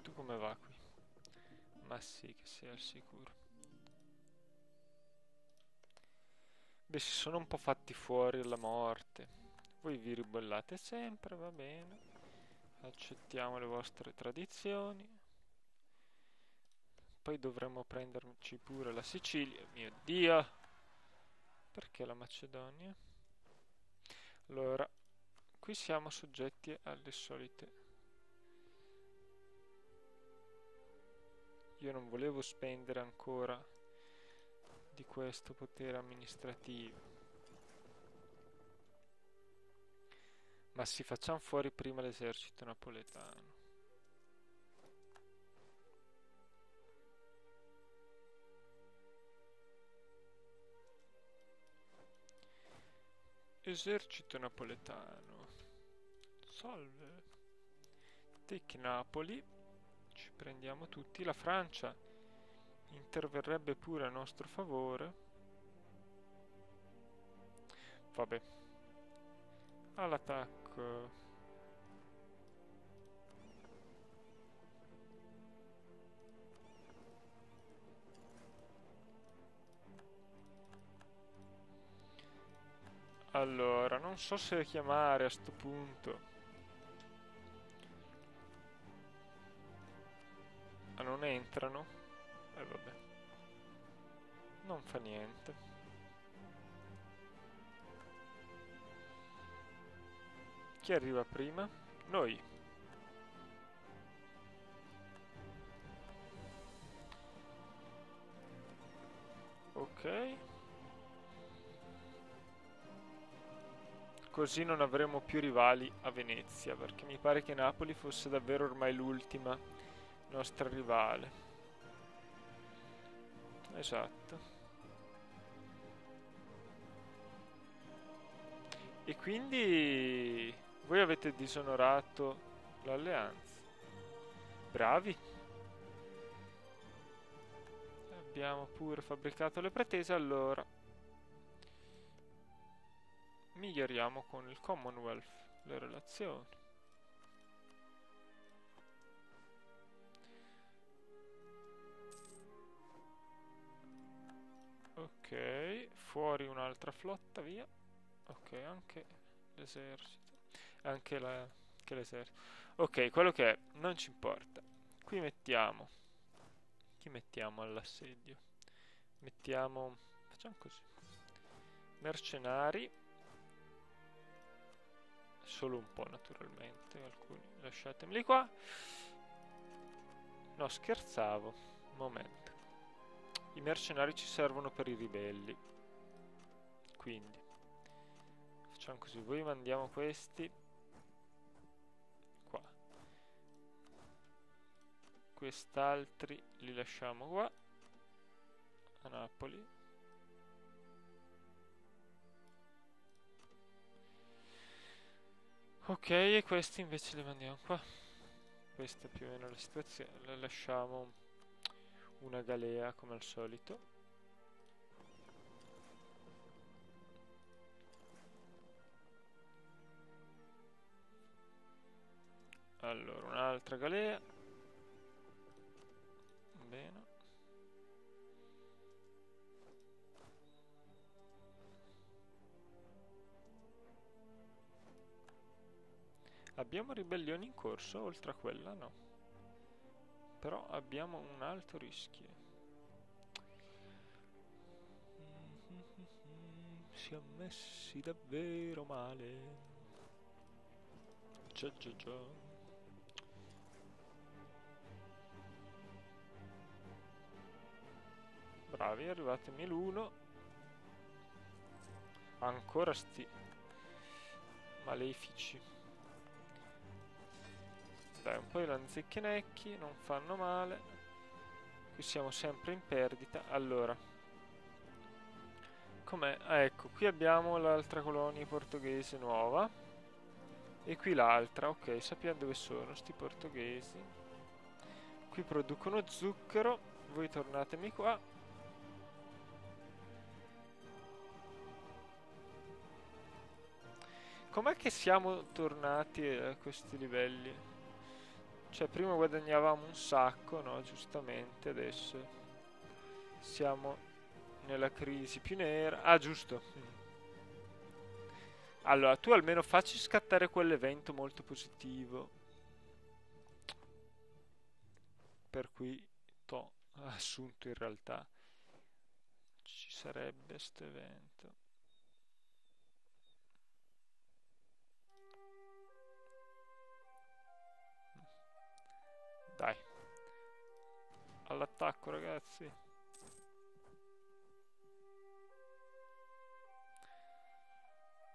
Tu come va qui? Ma sì, che sei al sicuro. Beh, si sono un po' fatti fuori alla morte. Voi vi ribellate sempre, va bene. Accettiamo le vostre tradizioni. Poi dovremmo prenderci pure la Sicilia. Mio Dio! Perché la Macedonia? Allora, qui siamo soggetti alle solite. Io non volevo spendere ancora di questo potere amministrativo. Ma si facciamo fuori prima l'esercito napoletano. Esercito napoletano. Salve. Tic Napoli. Ci prendiamo tutti. La Francia interverrebbe pure a nostro favore. Vabbè. All'attacco. Allora, non so se chiamare a sto punto. Ah, non entrano? Vabbè. Non fa niente. Chi arriva prima? Noi. Ok. Così non avremo più rivali a Venezia, perché mi pare che Napoli fosse davvero ormai l'ultima nostra rivale. Esatto. E quindi voi avete disonorato l'alleanza. Bravi. Abbiamo pure fabbricato le pretese, allora miglioriamo con il Commonwealth le relazioni. Ok, fuori un'altra flotta, via. Ok, anche l'esercito. Anche l'esercito. Ok, quello che è, non ci importa. Qui mettiamo. Chi mettiamo all'assedio? Mettiamo. Facciamo così. Mercenari. Solo un po' naturalmente. Alcuni lasciatemeli qua. No, scherzavo. Un momento. I mercenari ci servono per i ribelli. Quindi facciamo così. Voi mandiamo questi qua. Quest'altri li lasciamo qua. A Napoli. Ok, e questi invece li mandiamo qua. Questa è più o meno la situazione. La lasciamo una galea come al solito. Allora, un'altra galea. Bene. Abbiamo ribellioni in corso, oltre a quella no. Però abbiamo un alto rischio. Siamo messi davvero male. Già già già. Bravi, arrivatemi l'uno. Ancora sti malefici. Dai, un po' di lanzichenecchi, non fanno male. Qui siamo sempre in perdita. Allora, com'è? Ah, ecco, qui abbiamo l'altra colonia portoghese nuova. E qui l'altra, ok, sappiamo dove sono sti portoghesi. Qui producono zucchero. Voi tornatemi qua. Com'è che siamo tornati a questi livelli? Cioè, prima guadagnavamo un sacco, no? Giustamente, adesso siamo nella crisi più nera. Ah, giusto. Allora, tu almeno facci scattare quell'evento molto positivo. Per cui t'ho assunto in realtà. Ci sarebbe sto evento. Dai. All'attacco, ragazzi.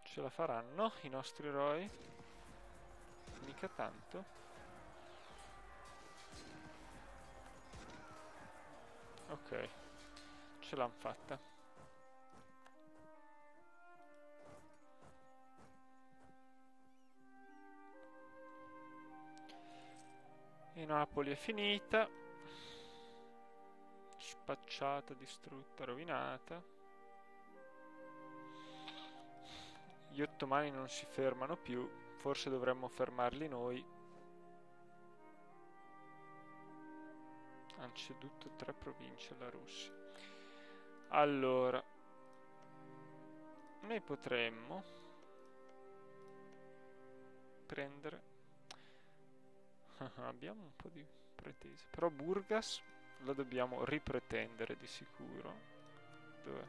Ce la faranno i nostri eroi? Mica tanto. Ok. Ce l'han fatta. E Napoli è finita. Spacciata, distrutta, rovinata. Gli ottomani non si fermano più. Forse dovremmo fermarli noi. Hanno ceduto 3 province alla Russia. Allora, noi potremmo prendere. Abbiamo un po' di pretese. Però Burgas la dobbiamo ripretendere di sicuro. Dov'è?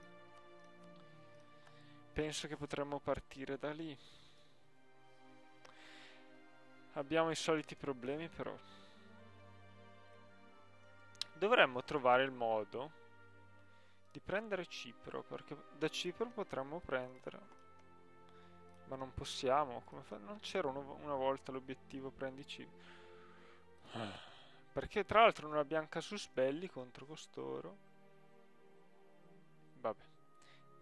Penso che potremmo partire da lì. Abbiamo i soliti problemi però. Dovremmo trovare il modo di prendere Cipro, perché da Cipro potremmo prendere. Ma non possiamo. Non c'era una volta l'obiettivo prendi Cipro. Perché tra l'altro non abbiamo casus belli contro costoro. Vabbè.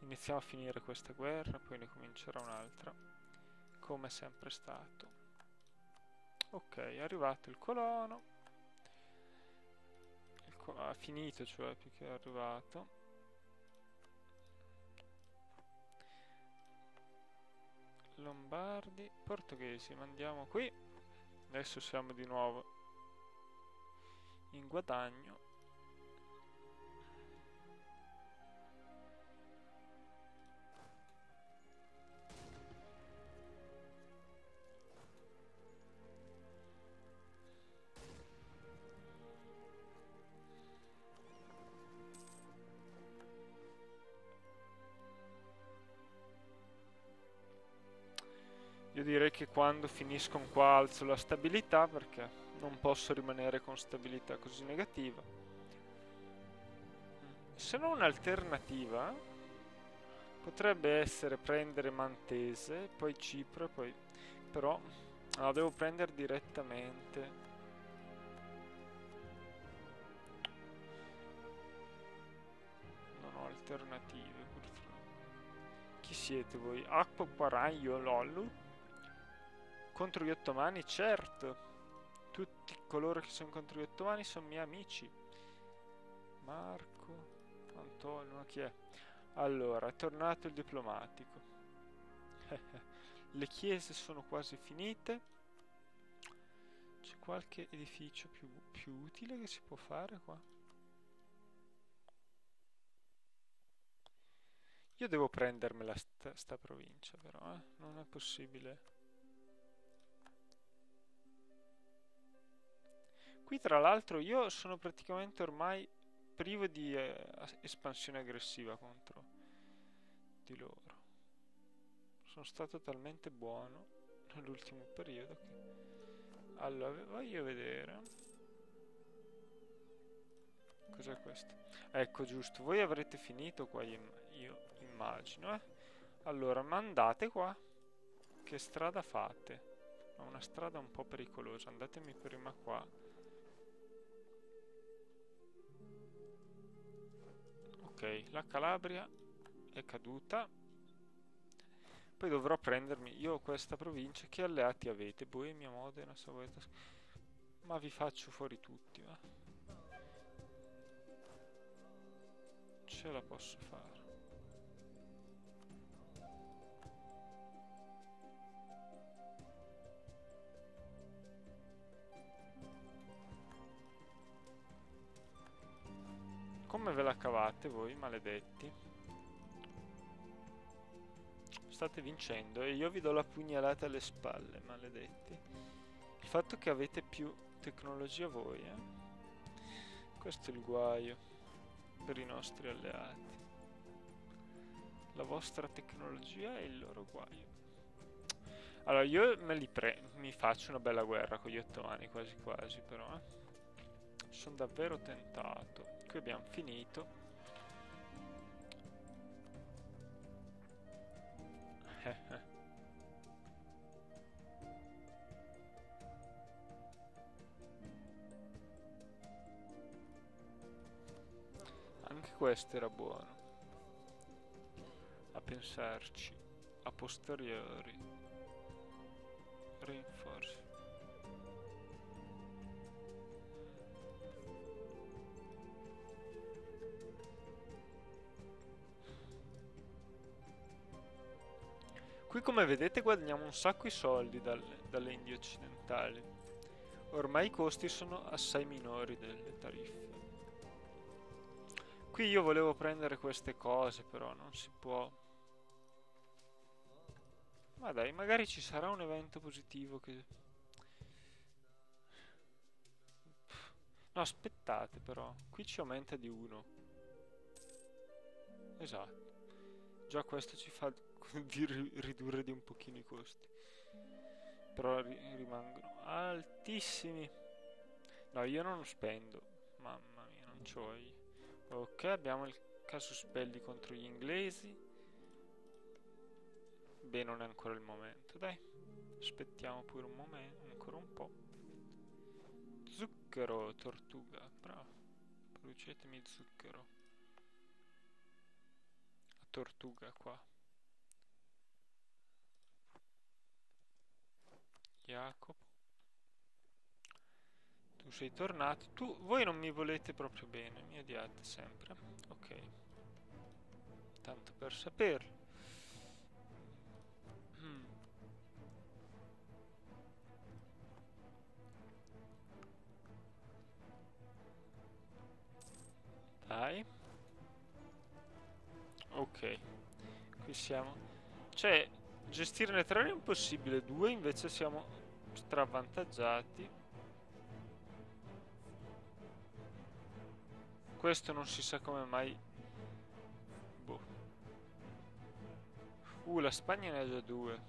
Iniziamo a finire questa guerra, poi ne comincerà un'altra. Come è sempre stato. Ok, è arrivato il colono. Ha finito, cioè, più che è arrivato. Lombardi, portoghesi, mandiamo qui. Adesso siamo di nuovo in guadagno. Io direi che quando finisco qua alzo la stabilità, perché non posso rimanere con stabilità così negativa. Se no, un'alternativa potrebbe essere prendere Mantese, poi Cipro, poi... però la devo prendere direttamente. Non ho alternative, purtroppo. Chi siete voi? Acqua Quaraglio Lollu? Contro gli ottomani? Certo. Tutti coloro che sono contro gli ottomani sono miei amici. Marco, Antonio, ma chi è? Allora, è tornato il diplomatico. Le chiese sono quasi finite. C'è qualche edificio più utile che si può fare qua? Io devo prendermela sta provincia, però, non è possibile. Qui tra l'altro io sono praticamente ormai privo di espansione aggressiva contro di loro. Sono stato talmente buono nell'ultimo periodo che... Allora, voglio vedere... Cos'è questo? Ecco, giusto, voi avrete finito qua, io immagino, Allora, mandate qua. Che strada fate? Ho una strada un po' pericolosa, andatemi prima qua. Ok, la Calabria è caduta. Poi dovrò prendermi io questa provincia. Che alleati avete? Boemia, Modena, Savoia. Ma vi faccio fuori tutti, va? Ce la posso fare. Come ve la cavate voi, maledetti? State vincendo e io vi do la pugnalata alle spalle, maledetti. Il fatto che avete più tecnologia voi, Questo è il guaio per i nostri alleati. La vostra tecnologia è il loro guaio. Allora, io mi faccio una bella guerra con gli ottomani, quasi quasi, però, Sono davvero tentato. Qui abbiamo finito. Anche questo era buono. A pensarci. A posteriori. Rinforzi. Qui come vedete guadagniamo un sacco di soldi dalle Indie occidentali. Ormai i costi sono assai minori delle tariffe. Qui io volevo prendere queste cose, però non si può. Ma dai, magari ci sarà un evento positivo che... No, aspettate però. Qui ci aumenta di 1. Esatto. Già questo ci fa ridurre di un pochino i costi. Però rimangono altissimi. No, io non spendo. Mamma mia, non c'ho io. Ok, abbiamo il casus belli contro gli inglesi. Beh, non è ancora il momento, dai. Aspettiamo pure un momento, ancora un po'. Zucchero, tortuga, bravo. Producetemi zucchero. La tortuga qua. Jacopo. Tu sei tornato. Voi non mi volete proprio bene, mi odiate sempre. Ok. Tanto per saperlo. mai. Ok, qui siamo. Cioè, gestirne 3 è impossibile, 2 invece siamo stravantaggiati. Questo non si sa come mai. Boh. La Spagna ne ha già 2.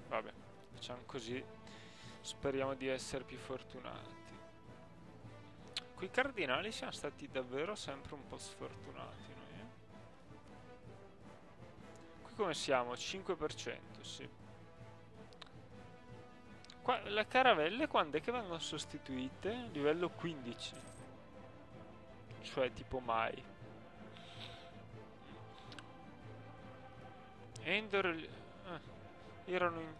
Vabbè, facciamo così. Speriamo di essere più fortunati. Qui i cardinali siamo stati davvero sempre un po' sfortunati noi, eh? Qui come siamo? 5%, sì. Qua, le caravelle quando è che vengono sostituite? Livello 15. Cioè tipo mai. Endor... erano in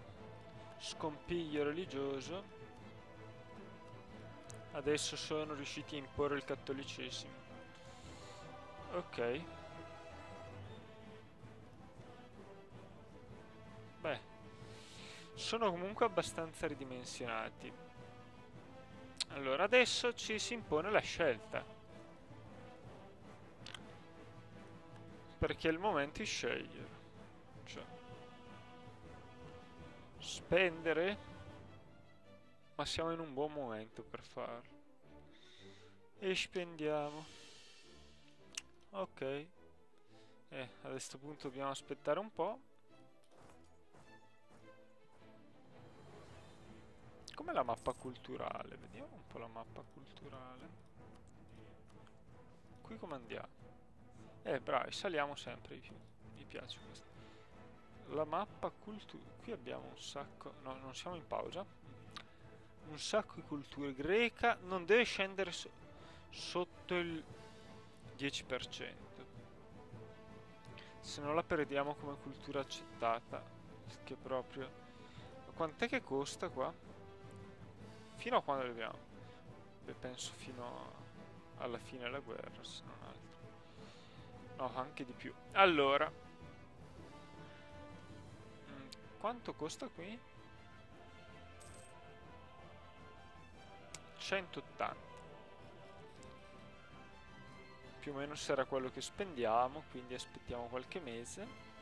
scompiglio religioso. Adesso sono riusciti a imporre il cattolicesimo. Ok. Beh, sono comunque abbastanza ridimensionati. Allora, adesso ci si impone la scelta. Perché è il momento di scegliere. Cioè, spendere, ma siamo in un buon momento per farlo. E spendiamo. Ok. A questo punto dobbiamo aspettare un po'. Com'è la mappa culturale? Vediamo un po' la mappa culturale. Qui come andiamo? Bravi, saliamo sempre di più. Mi piace questo. La mappa culturale. Qui abbiamo un sacco. No, non siamo in pausa. Un sacco di culture greca. Non deve scendere sotto il 10%. Se non la perdiamo come cultura accettata. Che proprio. Ma quant'è che costa qua? Fino a quando arriviamo? Beh, penso fino alla fine della guerra, se non altro. No, anche di più. Allora, quanto costa qui? 180. Più o meno sarà quello che spendiamo, quindi aspettiamo qualche mese.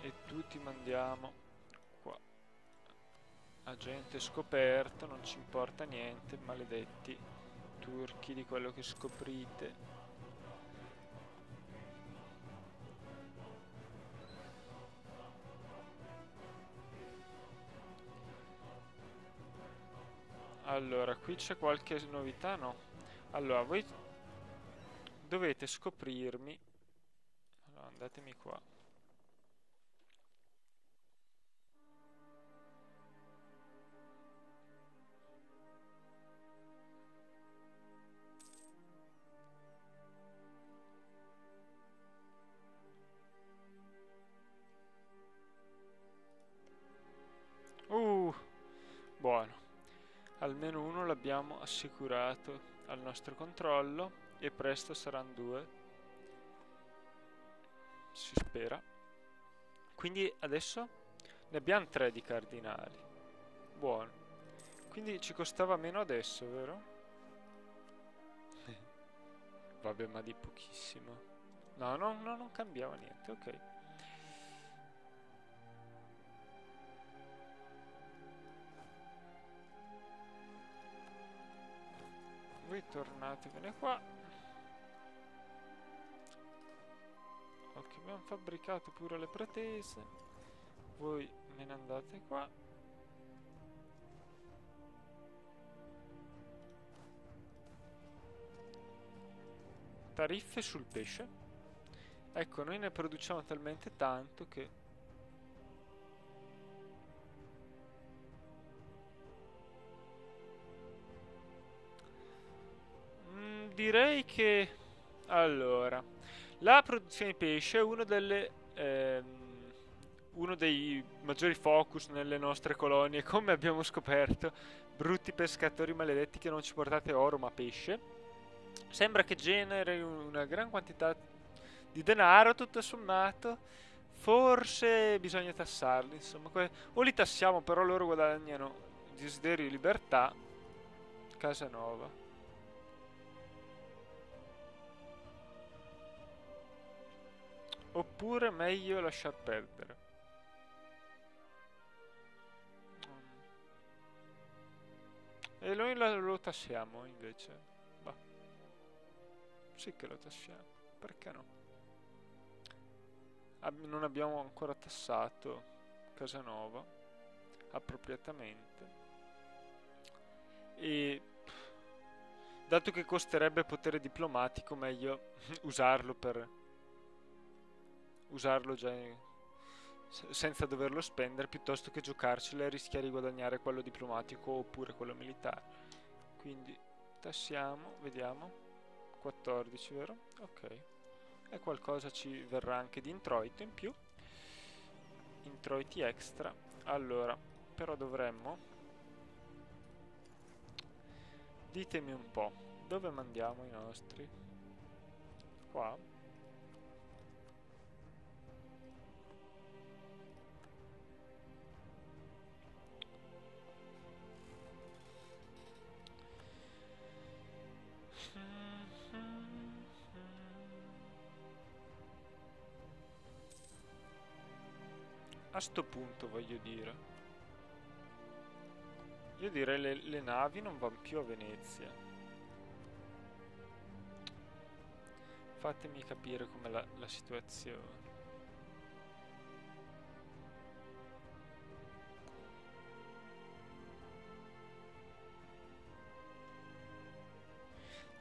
E tutti mandiamo qua. Agente scoperto, non ci importa niente, maledetti turchi di quello che scoprite. Allora, qui c'è qualche novità? No. Allora, voi dovete scoprirmi. Allora, andatemi qua. Buono. Almeno uno l'abbiamo assicurato al nostro controllo e presto saranno 2. Si spera. Quindi adesso ne abbiamo 3 di cardinali. Buono. Quindi ci costava meno adesso, vero? Vabbè, ma di pochissimo. No, non cambiava niente, ok. Voi tornatevene qua. Ok, abbiamo fabbricato pure le pretese. Voi me ne andate qua. Tariffe sul pesce. Ecco, noi ne produciamo talmente tanto che... direi che... Allora, la produzione di pesce è uno dei maggiori focus nelle nostre colonie, come abbiamo scoperto. Brutti pescatori maledetti che non ci portate oro ma pesce. Sembra che generi una gran quantità di denaro, tutto sommato. Forse bisogna tassarli, insomma. O li tassiamo, però loro guadagnano desiderio di libertà. Casa nuova. Oppure meglio lasciar perdere. E noi lo tassiamo invece. Bah, sì che lo tassiamo. Perché no? Non abbiamo ancora tassato Casanova appropriatamente. E dato che costerebbe potere diplomatico, meglio usarlo già senza doverlo spendere, piuttosto che giocarcela e rischiare di guadagnare quello diplomatico oppure quello militare. Quindi tassiamo, vediamo. 14, vero? Ok. E qualcosa ci verrà anche di introito in più. Introiti extra. Allora, però dovremmo... Ditemi un po', dove mandiamo i nostri? Qua. A sto punto voglio dire. Io direi le navi non vanno più a Venezia. Fatemi capire com'è la situazione.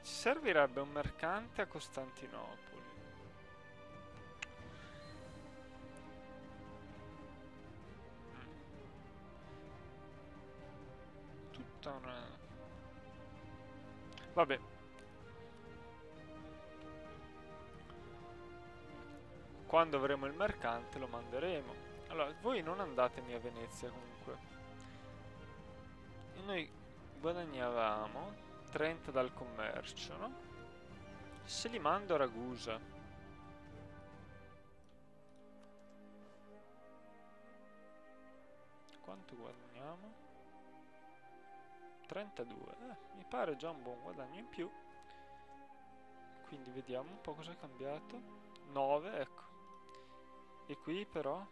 Ci servirebbe un mercante a Costantinopoli. Tutta una... Vabbè. Quando avremo il mercante lo manderemo. Allora, voi non andatemi a Venezia comunque. E noi guadagnavamo 30 dal commercio, no? Se li mando a Ragusa. Quanto guadagniamo? 32. Mi pare già un buon guadagno in più. Quindi vediamo un po' cosa è cambiato. 9, ecco. E qui però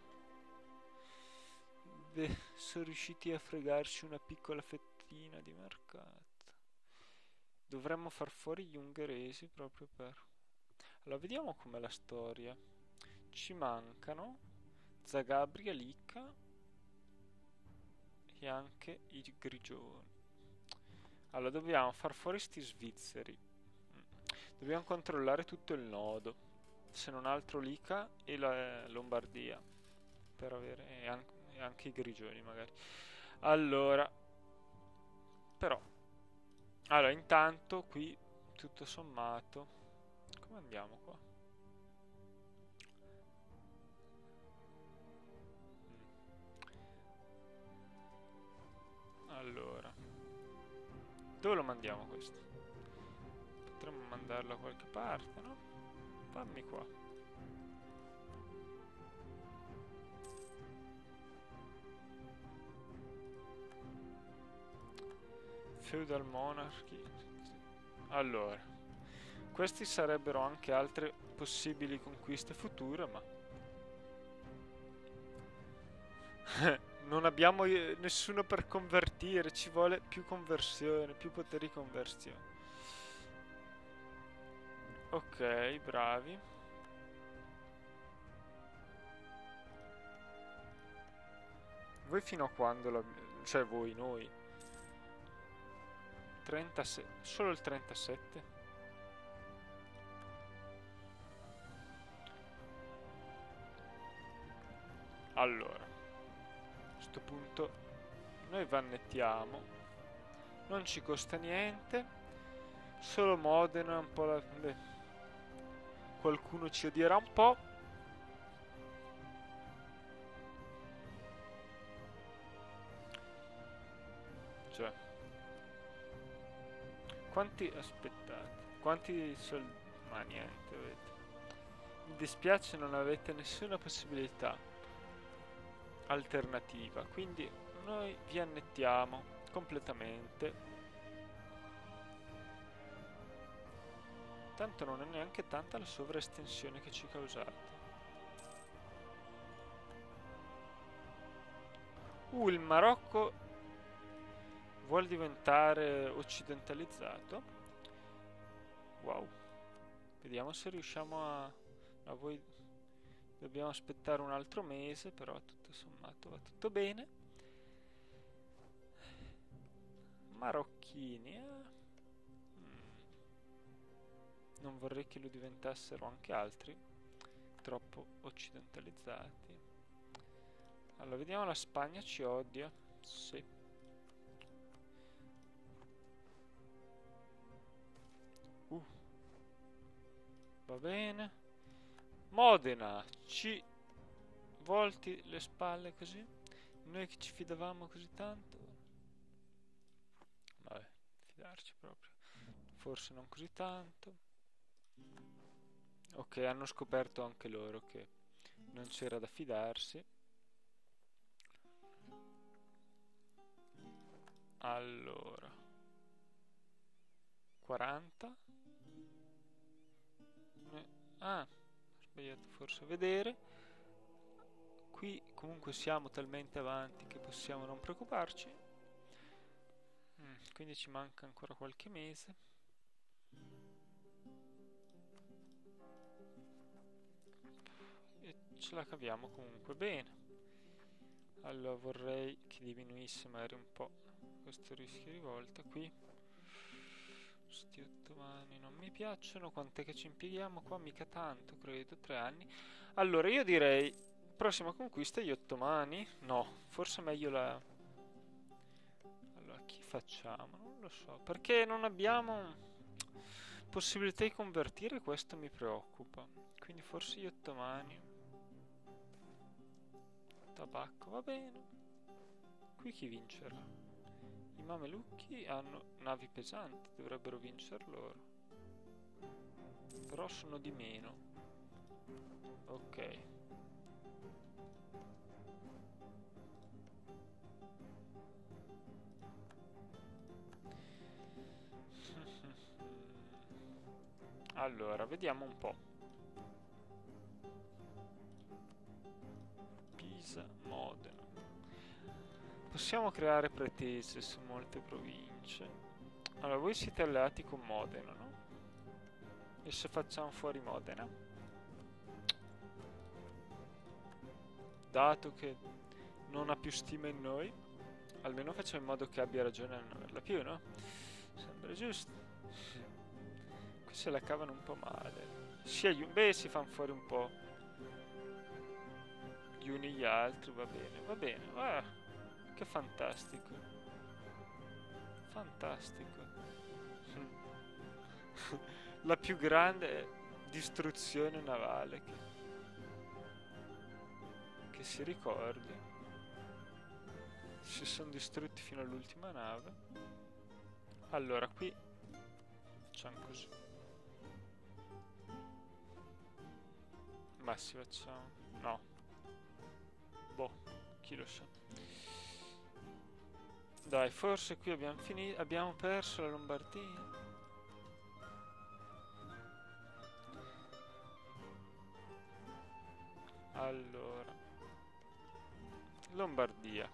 sono riusciti a fregarci una piccola fettina di mercato. Dovremmo far fuori gli ungheresi proprio per... Allora, vediamo com'è la storia. Ci mancano Zagabria, Licca e anche i grigioni. Allora, dobbiamo far fuori sti svizzeri. Dobbiamo controllare tutto il nodo. Se non altro Lica e la Lombardia. Per avere... e anche i grigioni magari. Allora... Però... Allora, intanto qui, tutto sommato... Come andiamo qua? Allora... Dove lo mandiamo questo? Potremmo mandarlo a qualche parte, no? Fammi qua. Feudal Monarchy. Allora, questi sarebbero anche altre possibili conquiste future, ma non abbiamo nessuno per convertire, ci vuole più conversione, più poteri di conversione. Ok, bravi. Voi fino a quando cioè voi, noi? 37, solo il 37? Allora, a questo punto noi vannettiamo, non ci costa niente, solo Modena un po' beh, qualcuno ci odierà un po'. Cioè, quanti, aspettate, quanti soldi, ma niente, vedete. Mi dispiace, non avete nessuna possibilità alternativa, quindi noi vi annettiamo completamente. Tanto non è neanche tanta la sovraestensione che ci causate. Il Marocco vuol diventare occidentalizzato. Wow. Vediamo se riusciamo a voi. Dobbiamo aspettare un altro mese, però tutto sommato va tutto bene. Marocchini, Non vorrei che lo diventassero anche altri, troppo occidentalizzati. Allora, vediamo, la Spagna ci odia. Sì. Va bene. Modena, ci volti le spalle così? Noi che ci fidavamo così tanto? Vabbè, fidarci proprio. Forse non così tanto. Ok, hanno scoperto anche loro che non c'era da fidarsi. Allora, 40. Ho sbagliato forse a vedere. Qui comunque siamo talmente avanti che possiamo non preoccuparci. Quindi ci manca ancora qualche mese. E ce la caviamo comunque bene. Allora vorrei che diminuisse magari un po' questo rischio di volta qui. Sti ottomani non mi piacciono. Quant'è che ci impieghiamo qua? Mica tanto, credo, 3 anni. Allora io direi prossima conquista gli ottomani. No, forse meglio la... Allora chi facciamo? Non lo so, perché non abbiamo possibilità di convertire, questo mi preoccupa. Quindi forse gli ottomani. Tabacco, va bene. Qui chi vincerà? I mamelucchi hanno navi pesanti, dovrebbero vincere loro. Però sono di meno. Ok. Allora, vediamo un po'. Pisa, Modena. Possiamo creare pretese su molte province. Allora, voi siete alleati con Modena, no? E se facciamo fuori Modena? Dato che non ha più stima in noi, almeno facciamo in modo che abbia ragione a non averla più, no? Sembra giusto. Qui se la cavano un po' male. Beh, si fanno fuori un po' gli uni gli altri, va bene, va bene. Ah, che fantastico. Fantastico. La più grande distruzione navale che si ricordi. Si sono distrutti fino all'ultima nave. Allora, qui facciamo così. Ma si facciamo... No. Boh, chi lo sa. Dai, forse qui abbiamo finito. Abbiamo perso la Lombardia. Allora, Lombardia.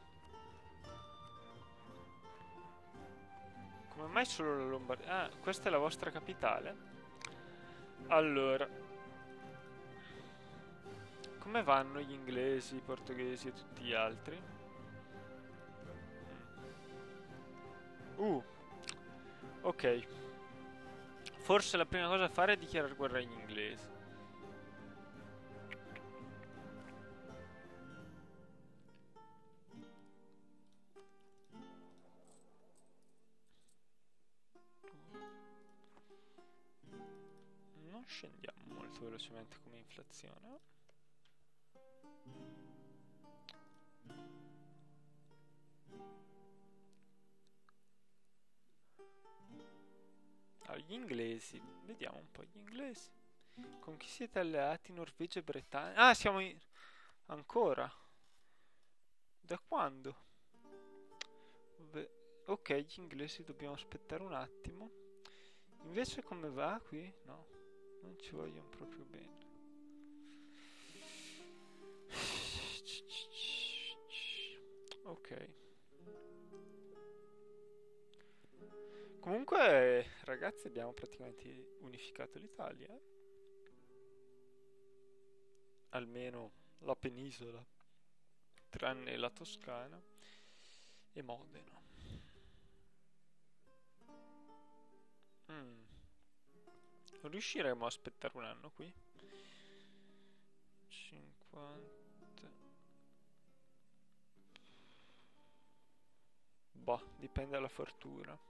Come mai solo la Lombardia? Ah, questa è la vostra capitale? Allora, come vanno gli inglesi, i portoghesi e tutti gli altri? Ok. Forse la prima cosa da fare è dichiarare guerra agli inglesi. Non scendiamo molto velocemente come inflazione. Allora, gli inglesi, vediamo un po' gli inglesi. Con chi siete alleati? Norvegia e Bretagna? Ah, siamo in... ancora? Da quando? Ok, gli inglesi dobbiamo aspettare un attimo. Invece come va qui? No, non ci vogliono proprio bene. Ok. Comunque, ragazzi, abbiamo praticamente unificato l'Italia. Almeno la penisola, tranne la Toscana e Modena. Non riusciremo a aspettare un anno qui? 50... Boh, dipende dalla fortuna.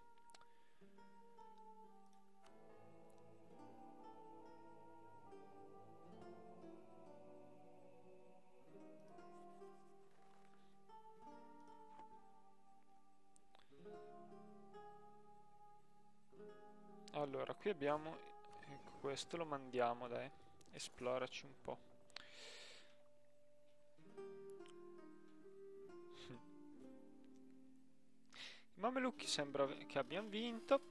Allora, qui abbiamo... Ecco, questo lo mandiamo, dai. Esploraci un po'. I Mamelucchi sembra che abbiano vinto.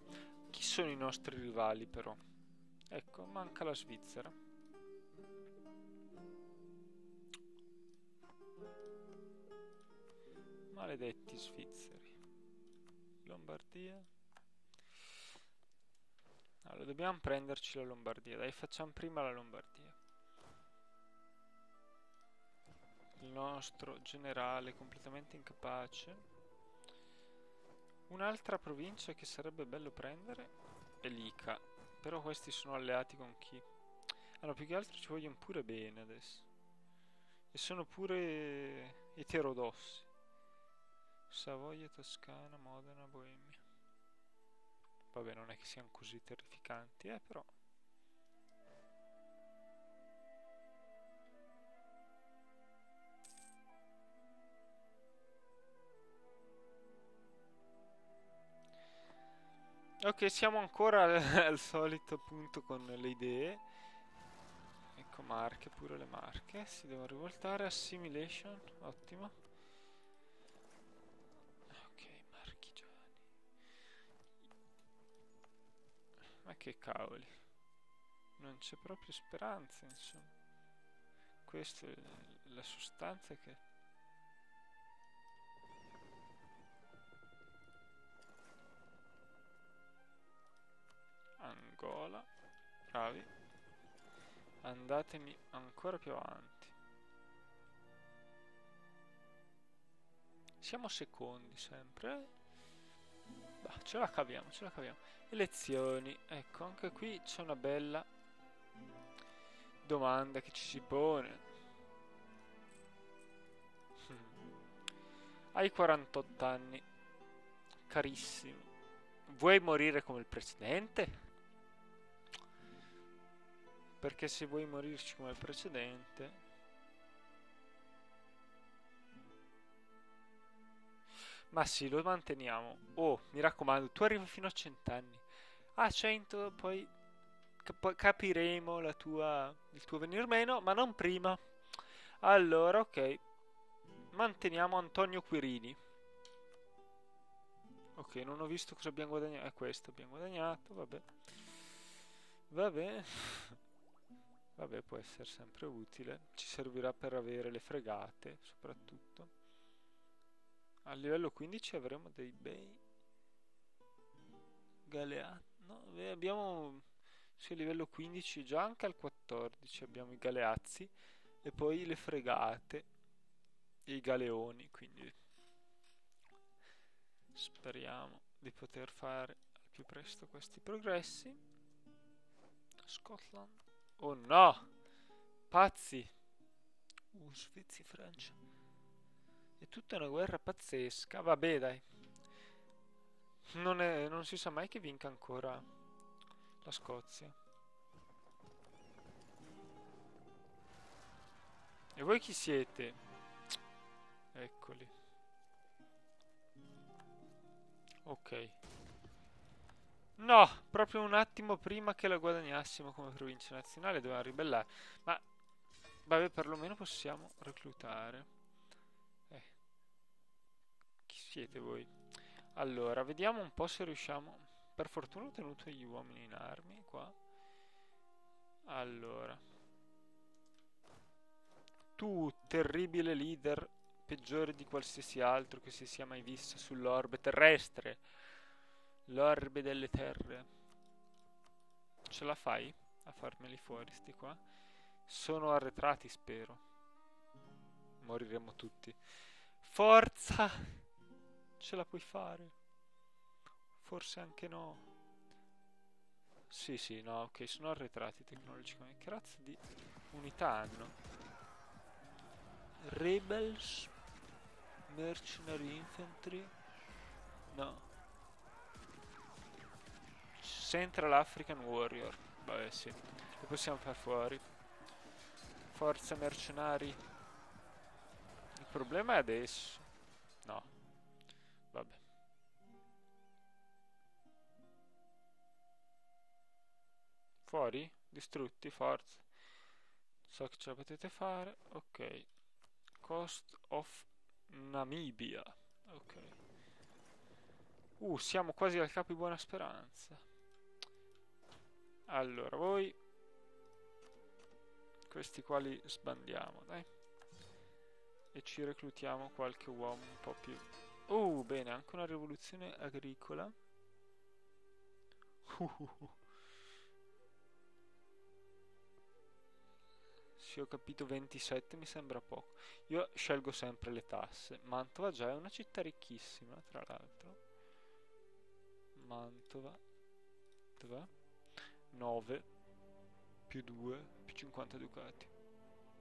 Chi sono i nostri rivali, però? Ecco, manca la Svizzera. Maledetti svizzeri. Lombardia. Allora, dobbiamo prenderci la Lombardia. Dai, facciamo prima la Lombardia. Il nostro generale completamente incapace. Un'altra provincia che sarebbe bello prendere è l'Ica. Però questi sono alleati con chi? Allora, più che altro ci vogliono pure bene adesso. E sono pure eterodossi. Savoia, Toscana, Modena, Boemia. Vabbè, non è che siano così terrificanti, però. Ok, siamo ancora al solito punto con le idee. Ecco, Marche, pure le Marche. Si devono rivoltare. Assimilation, ottimo. Ok, marchigiani. Ma che cavoli. Non c'è proprio speranza, insomma. Questa è la sostanza che... Angola. Bravi. Andatemi ancora più avanti. Siamo secondi sempre. Bah, ce la caviamo, ce la caviamo. Elezioni. Ecco, anche qui c'è una bella domanda che ci si pone. Hai 48 anni. Carissimo. Vuoi morire come il precedente? Perché se vuoi morirci come il precedente... Ma sì, lo manteniamo. Oh, mi raccomando, tu arrivi fino a 100 anni. A 100 poi capiremo il tuo venir meno, ma non prima. Allora, ok. Manteniamo Antonio Quirini. Ok, non ho visto cosa abbiamo guadagnato. È questo, abbiamo guadagnato, vabbè. Vabbè. Vabbè, può essere sempre utile. Ci servirà per avere le fregate, soprattutto. A livello 15 avremo dei bei galeazzi. No, abbiamo... Sì, a livello 15 già anche al 14 abbiamo i galeazzi e poi le fregate e i galeoni, quindi speriamo di poter fare al più presto questi progressi. Scotland. Oh no! Pazzi! Svezia e Francia. È tutta una guerra pazzesca. Vabbè, dai. Non si sa mai che vinca ancora la Scozia. E voi chi siete? Eccoli. Ok. No, proprio un attimo prima che la guadagnassimo come provincia nazionale dovevamo ribellare. Ma vabbè, perlomeno possiamo reclutare. Eh, chi siete voi? Allora, vediamo un po' se riusciamo. Per fortuna ho tenuto gli uomini in armi qua. Allora, tu, terribile leader, peggiore di qualsiasi altro che si sia mai visto sull'orbe terrestre, l'orbe delle terre. Ce la fai a farmeli fuori, sti qua? Sono arretrati, spero. Moriremo tutti. Forza! Ce la puoi fare. Forse anche no. Sì, sì, no, ok, sono arretrati tecnologicamente. Che razza di unità hanno? Rebels, Mercenary Infantry. No. Central African Warrior. Vabbè, sì. Li possiamo far fuori. Forza mercenari. Il problema è adesso. No. Vabbè. Fuori? Distrutti, forza. So che ce la potete fare. Ok. Coast of Namibia. Ok. Siamo quasi al capo di Buona Speranza. Allora, voi... Questi qua li sbandiamo, dai. E ci reclutiamo qualche uomo un po' più... bene, anche una rivoluzione agricola. Sì, ho capito, 27 mi sembra poco. Io scelgo sempre le tasse. Mantova già è una città ricchissima, tra l'altro. Mantova. Dov'è? 9 più 2 più 50 ducati.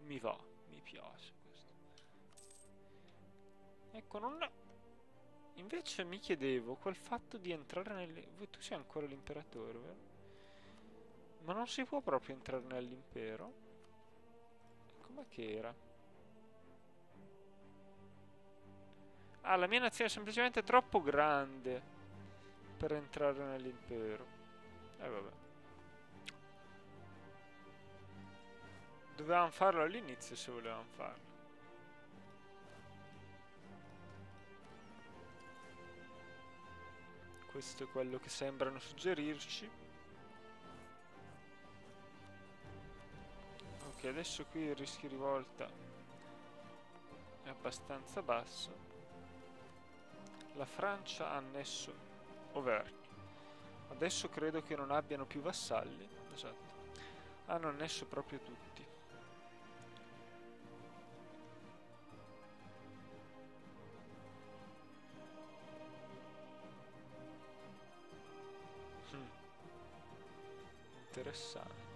Mi va, mi piace questo. Ecco, non... Invece mi chiedevo, quel fatto di entrare nelle... Tu sei ancora l'imperatore, vero? Ma non si può proprio entrare nell'impero? Com'è che era? Ah, la mia nazione è semplicemente troppo grande per entrare nell'impero. Vabbè. Dovevamo farlo all'inizio se volevamo farlo. Questo è quello che sembrano suggerirci. Ok, adesso qui il rischio rivolta è abbastanza basso. La Francia ha annesso Auvergne. Adesso credo che non abbiano più vassalli. Esatto. Hanno annesso proprio tutti. Hmm, interessante.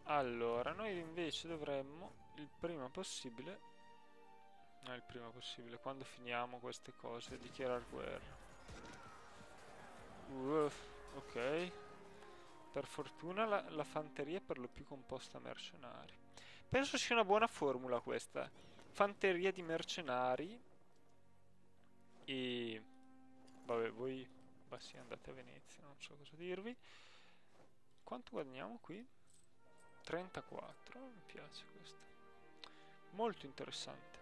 Allora, noi invece dovremmo il prima possibile, no, il prima possibile, quando finiamo queste cose, dichiarare guerra. Ok. Per fortuna la fanteria è per lo più composta a mercenari. Penso sia una buona formula questa. Fanteria di mercenari e... Vabbè, voi... Sì, andate a Venezia, non so cosa dirvi. Quanto guadagniamo qui? 34, mi piace questo. Molto interessante.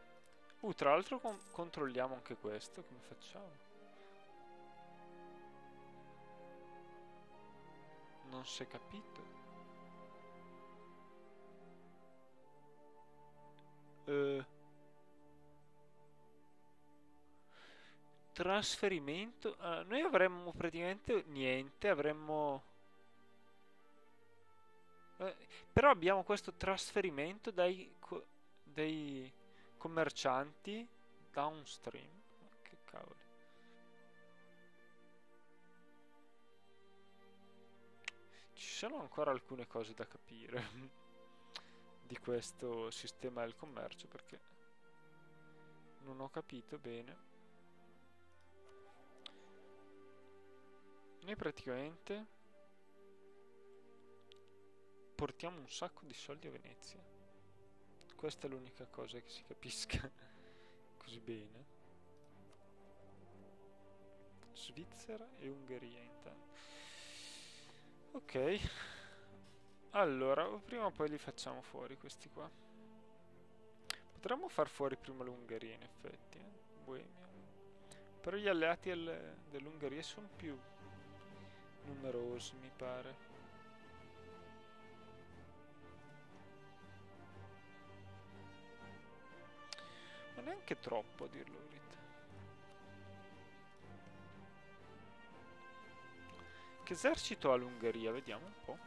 Tra l'altro controlliamo anche questo, come facciamo? Non si è capito. Eh, trasferimento? Noi avremmo praticamente niente, avremmo... però abbiamo questo trasferimento dai commercianti downstream. Ma che cavolo. Ci sono ancora alcune cose da capire di questo sistema del commercio perché non ho capito bene. Noi praticamente portiamo un sacco di soldi a Venezia. Questa è l'unica cosa che si capisca così bene. Svizzera e Ungheria intanto. Ok. Allora, prima o poi li facciamo fuori questi qua. Potremmo far fuori prima l'Ungheria in effetti, Boemia. Però gli alleati dell'Ungheria sono più numerosi, mi pare. Ma neanche troppo, a dirlo la verità. Che esercito ha l'Ungheria? Vediamo un po'.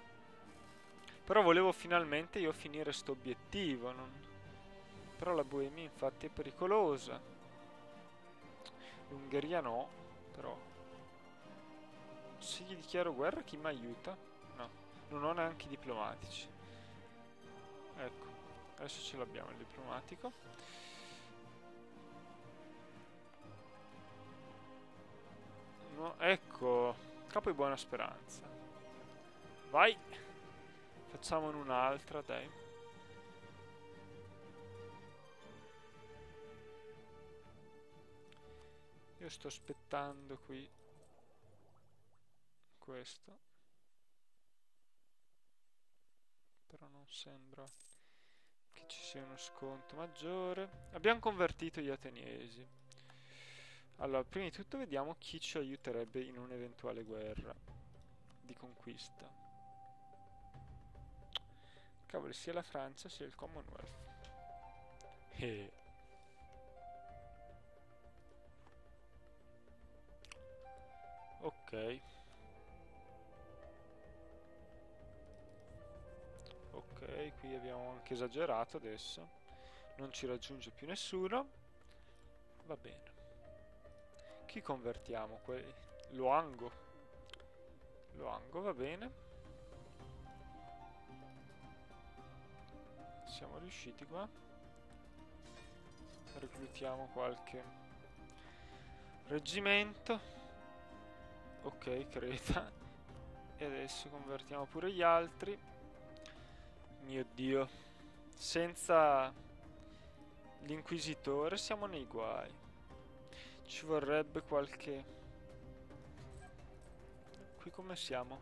Però volevo finalmente io finire sto obiettivo, però la Boemia infatti è pericolosa. L'Ungheria no, però se gli dichiaro guerra chi mi aiuta? No, non ho neanche i diplomatici. Ecco, adesso ce l'abbiamo il diplomatico. No, ecco, capo di buona speranza. Vai! Facciamone un'altra, dai. Io sto aspettando qui questo. Però non sembra che ci sia uno sconto maggiore. Abbiamo convertito gli ateniesi. Allora, prima di tutto vediamo chi ci aiuterebbe in un'eventuale guerra di conquista. Cavoli, sia la Francia sia il Commonwealth. Ok. Ok, qui abbiamo anche esagerato adesso. Non ci raggiunge più nessuno. Va bene. Chi convertiamo? Luango. Luango, va bene. Siamo riusciti qua. Reclutiamo qualche reggimento. Ok, Creta. E adesso convertiamo pure gli altri. Mio Dio. Senza l'inquisitore siamo nei guai. Ci vorrebbe qualche... Qui come siamo?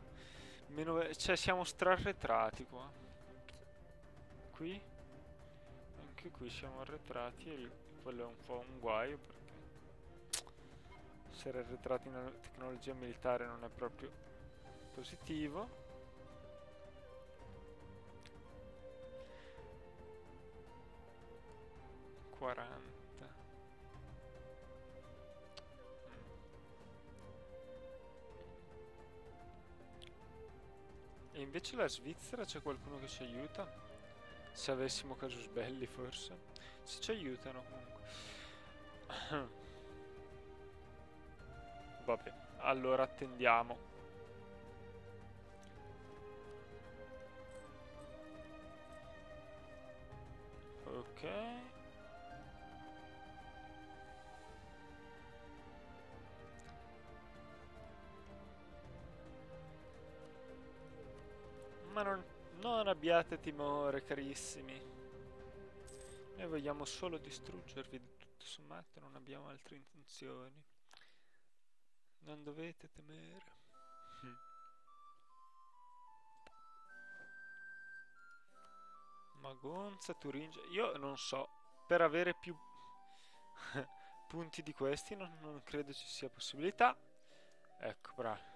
Cioè siamo strarretrati qua. Qui? Anche qui siamo arretrati e quello è un po' un guaio perché essere arretrati in tecnologia militare non è proprio positivo. E invece la Svizzera c'è qualcuno che ci aiuta? Se avessimo casus belli forse? Se ci aiutano comunque. Vabbè, allora attendiamo. Ok. Ma non abbiate timore, carissimi. Noi vogliamo solo distruggervi, tutto sommato non abbiamo altre intenzioni. Non dovete temere. Magonza, Turingia. Io non so, per avere più punti di questi non credo ci sia possibilità. Ecco, bravo.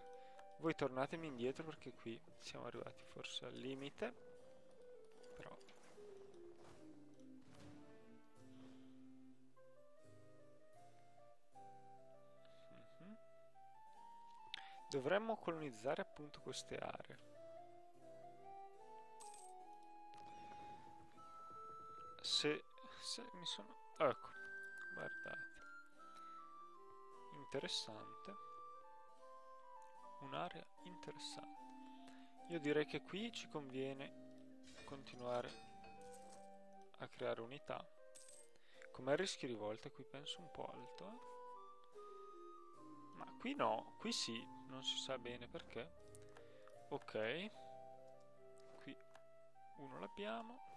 Voi tornatemi indietro perché qui siamo arrivati forse al limite. Però... Dovremmo colonizzare appunto queste aree. Se mi sono... Ecco, guardate. Interessante. Un'area interessante. Io direi che qui ci conviene continuare a creare unità. Com'è il rischio di rivolta? Qui penso un po' alto, Ma qui no, qui sì, non si sa bene perché. Ok. Qui uno l'abbiamo.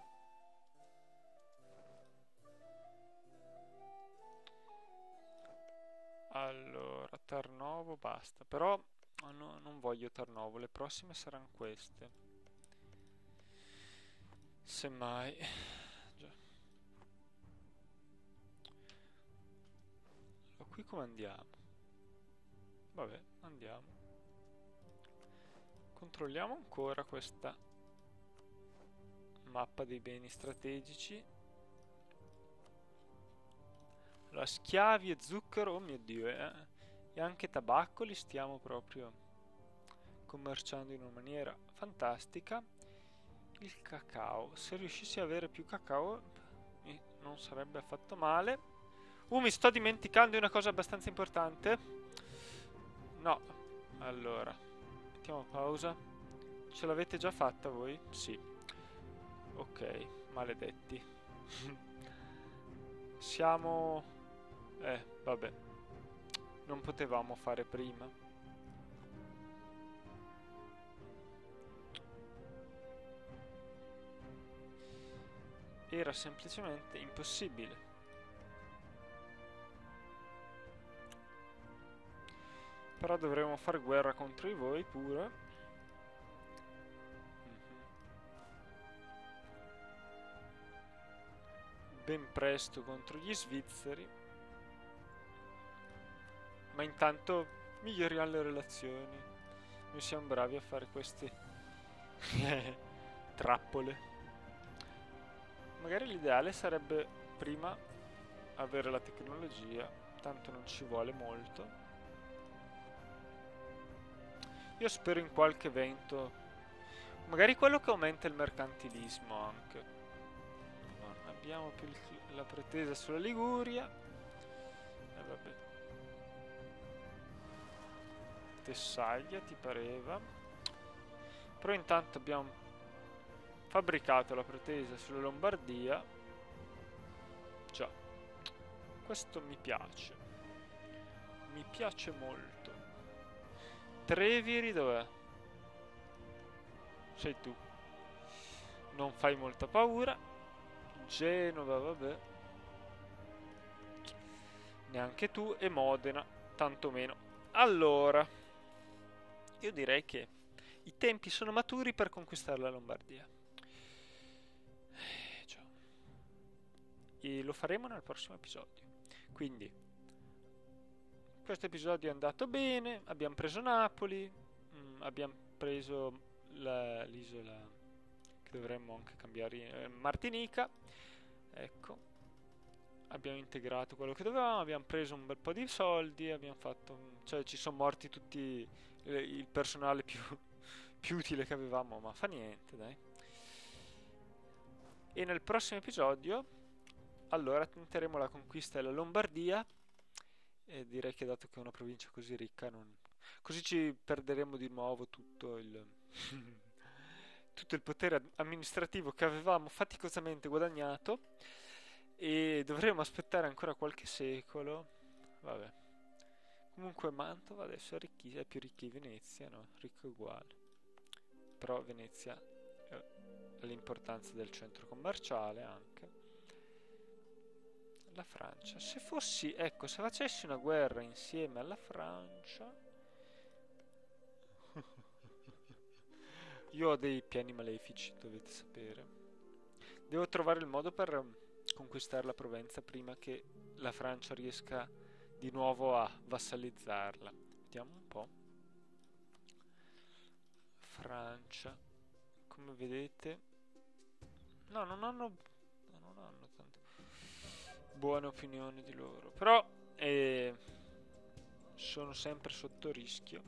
Allora, Tarnovo basta, però non voglio Tarnovo, le prossime saranno queste. Semmai. Già. Allora, qui come andiamo? Vabbè, andiamo. Controlliamo ancora questa mappa dei beni strategici. Allora, schiavi e zucchero, oh mio Dio, e anche tabacco li stiamo proprio commerciando in una maniera fantastica. Il cacao, se riuscissi ad avere più cacao non sarebbe affatto male. Mi sto dimenticando di una cosa abbastanza importante. No, allora mettiamo pausa. Ce l'avete già fatta voi? Sì. Ok, maledetti. Siamo... vabbè. Non potevamo fare prima. Era semplicemente impossibile. Però dovremo fare guerra contro di voi pure. Ben presto contro gli svizzeri. Ma intanto miglioriamo le relazioni. Noi siamo bravi a fare queste trappole. Magari l'ideale sarebbe prima avere la tecnologia, tanto non ci vuole molto. Io spero in qualche evento, magari quello che aumenta il mercantilismo anche. Non abbiamo più la pretesa sulla Liguria. E vabbè. Tessaglia, ti pareva? Però intanto abbiamo fabbricato la pretesa sulla Lombardia. Già, questo mi piace. Mi piace molto. Treviri dov'è? Sei tu. Non fai molta paura. Genova, vabbè. Neanche tu. E Modena, tantomeno. Allora, io direi che i tempi sono maturi per conquistare la Lombardia. Già. E lo faremo nel prossimo episodio. Quindi questo episodio è andato bene, abbiamo preso Napoli, abbiamo preso l'isola che dovremmo anche cambiare, Martinica, ecco, abbiamo integrato quello che dovevamo, abbiamo preso un bel po' di soldi, abbiamo fatto, cioè ci sono morti tutti il personale più utile che avevamo, ma fa niente, dai. E nel prossimo episodio, allora, tenteremo la conquista della Lombardia. E direi che dato che è una provincia così ricca, così ci perderemo di nuovo tutto il tutto il potere amministrativo che avevamo faticosamente guadagnato e dovremo aspettare ancora qualche secolo. Vabbè. Comunque Mantova adesso è più ricca di Venezia, no? Ricco uguale. Però Venezia ha l'importanza del centro commerciale anche. La Francia, se fossi, ecco, se facessi una guerra insieme alla Francia, io ho dei piani malefici, dovete sapere. Devo trovare il modo per conquistare la Provenza prima che la Francia riesca di nuovo a vassalizzarla. Vediamo un po'. Francia, come vedete, no, non hanno tante buone opinioni di loro, però sono sempre sotto rischio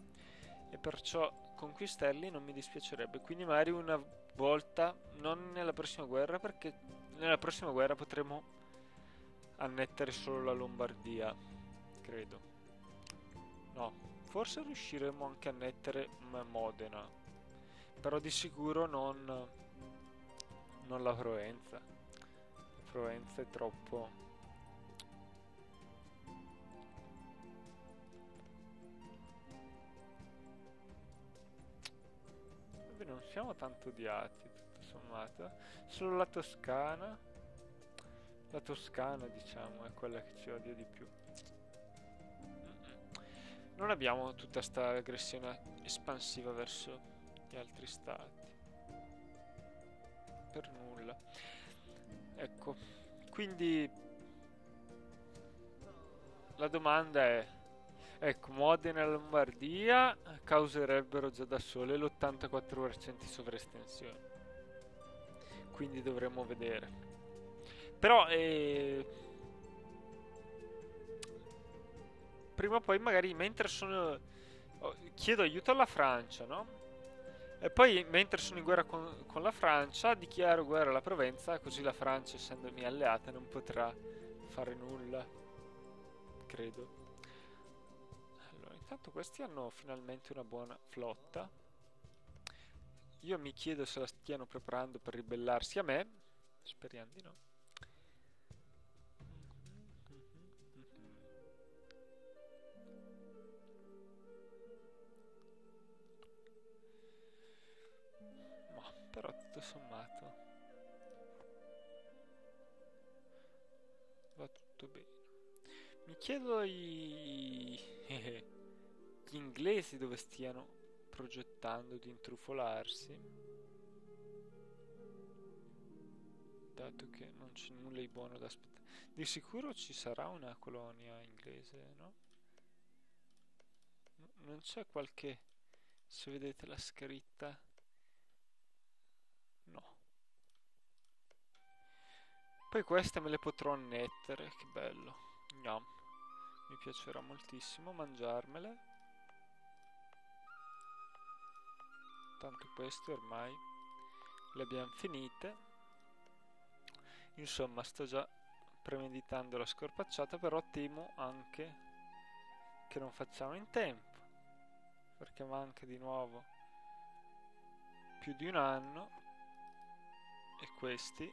e perciò conquistarli non mi dispiacerebbe. Quindi magari una volta, non nella prossima guerra, perché nella prossima guerra potremo annettere solo la Lombardia, credo. No, forse riusciremo anche a annettere Modena, però di sicuro non la Provenza. La Provenza è troppo... non siamo tanto odiati, tutto sommato. Solo la Toscana, diciamo, è quella che ci odia di più. non abbiamo tutta sta aggressione espansiva verso gli altri stati. Per nulla. Ecco, quindi la domanda è, ecco, Modena e Lombardia causerebbero già da sole l'84% di sovraestensione. Quindi dovremmo vedere. Però prima o poi magari mentre sono chiedo aiuto alla Francia, no? E poi mentre sono in guerra con la Francia dichiaro guerra alla Provenza, così la Francia, essendo mia alleata, non potrà fare nulla, credo. Allora, intanto questi hanno finalmente una buona flotta. Io mi chiedo se la stiano preparando per ribellarsi a me. Speriamo di no. Ma però tutto sommato va tutto bene. Mi chiedo gli inglesi dove stiano progettando di intrufolarsi, dato che non c'è nulla di buono da aspettare. Di sicuro ci sarà una colonia inglese, no? Non c'è qualche... Se vedete la scritta... No. Poi queste me le potrò annettere, che bello. Gnam. Mi piacerà moltissimo mangiarmele. Tanto queste ormai le abbiamo finite. Insomma, sto già premeditando la scorpacciata, però temo anche che non facciamo in tempo, perché manca di nuovo più di un anno e questi,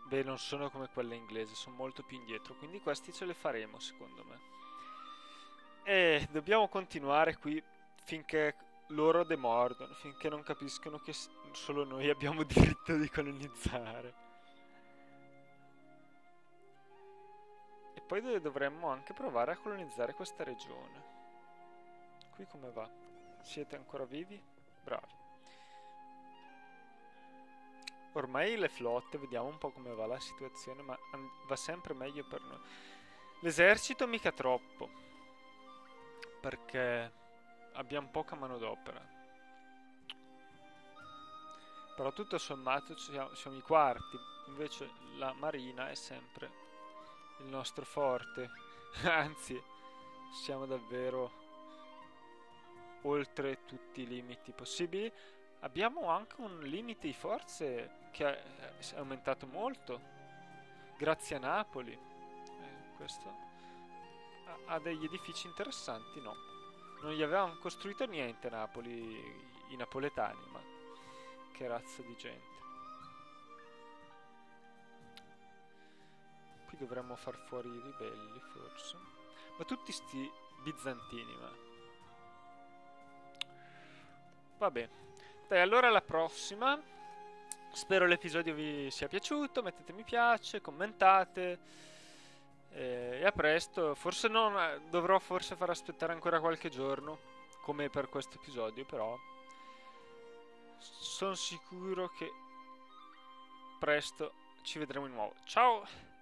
beh, non sono come quelle inglesi, sono molto più indietro, quindi questi ce le faremo secondo me. E dobbiamo continuare qui finché loro demordono, finché non capiscono che solo noi abbiamo diritto di colonizzare. E poi dovremmo anche provare a colonizzare questa regione. Qui come va? Siete ancora vivi? Bravi. Ormai le flotte, vediamo un po' come va la situazione, ma va sempre meglio per noi. L'esercito mica troppo, perché abbiamo poca manodopera. Però tutto sommato siamo i quarti, invece la marina è sempre il nostro forte. Anzi, siamo davvero oltre tutti i limiti possibili. Abbiamo anche un limite di forze che è aumentato molto, grazie a Napoli. Questo ha degli edifici interessanti, no? Non gli avevamo costruito niente a Napoli, i napoletani, ma che razza di gente. Qui dovremmo far fuori i ribelli, forse. Ma tutti sti bizantini, ma... Vabbè. Dai, allora alla prossima. Spero l'episodio vi sia piaciuto, mettete mi piace, commentate e a presto. Forse non dovrò forse far aspettare ancora qualche giorno, come per questo episodio, però sono sicuro che presto ci vedremo di nuovo. Ciao!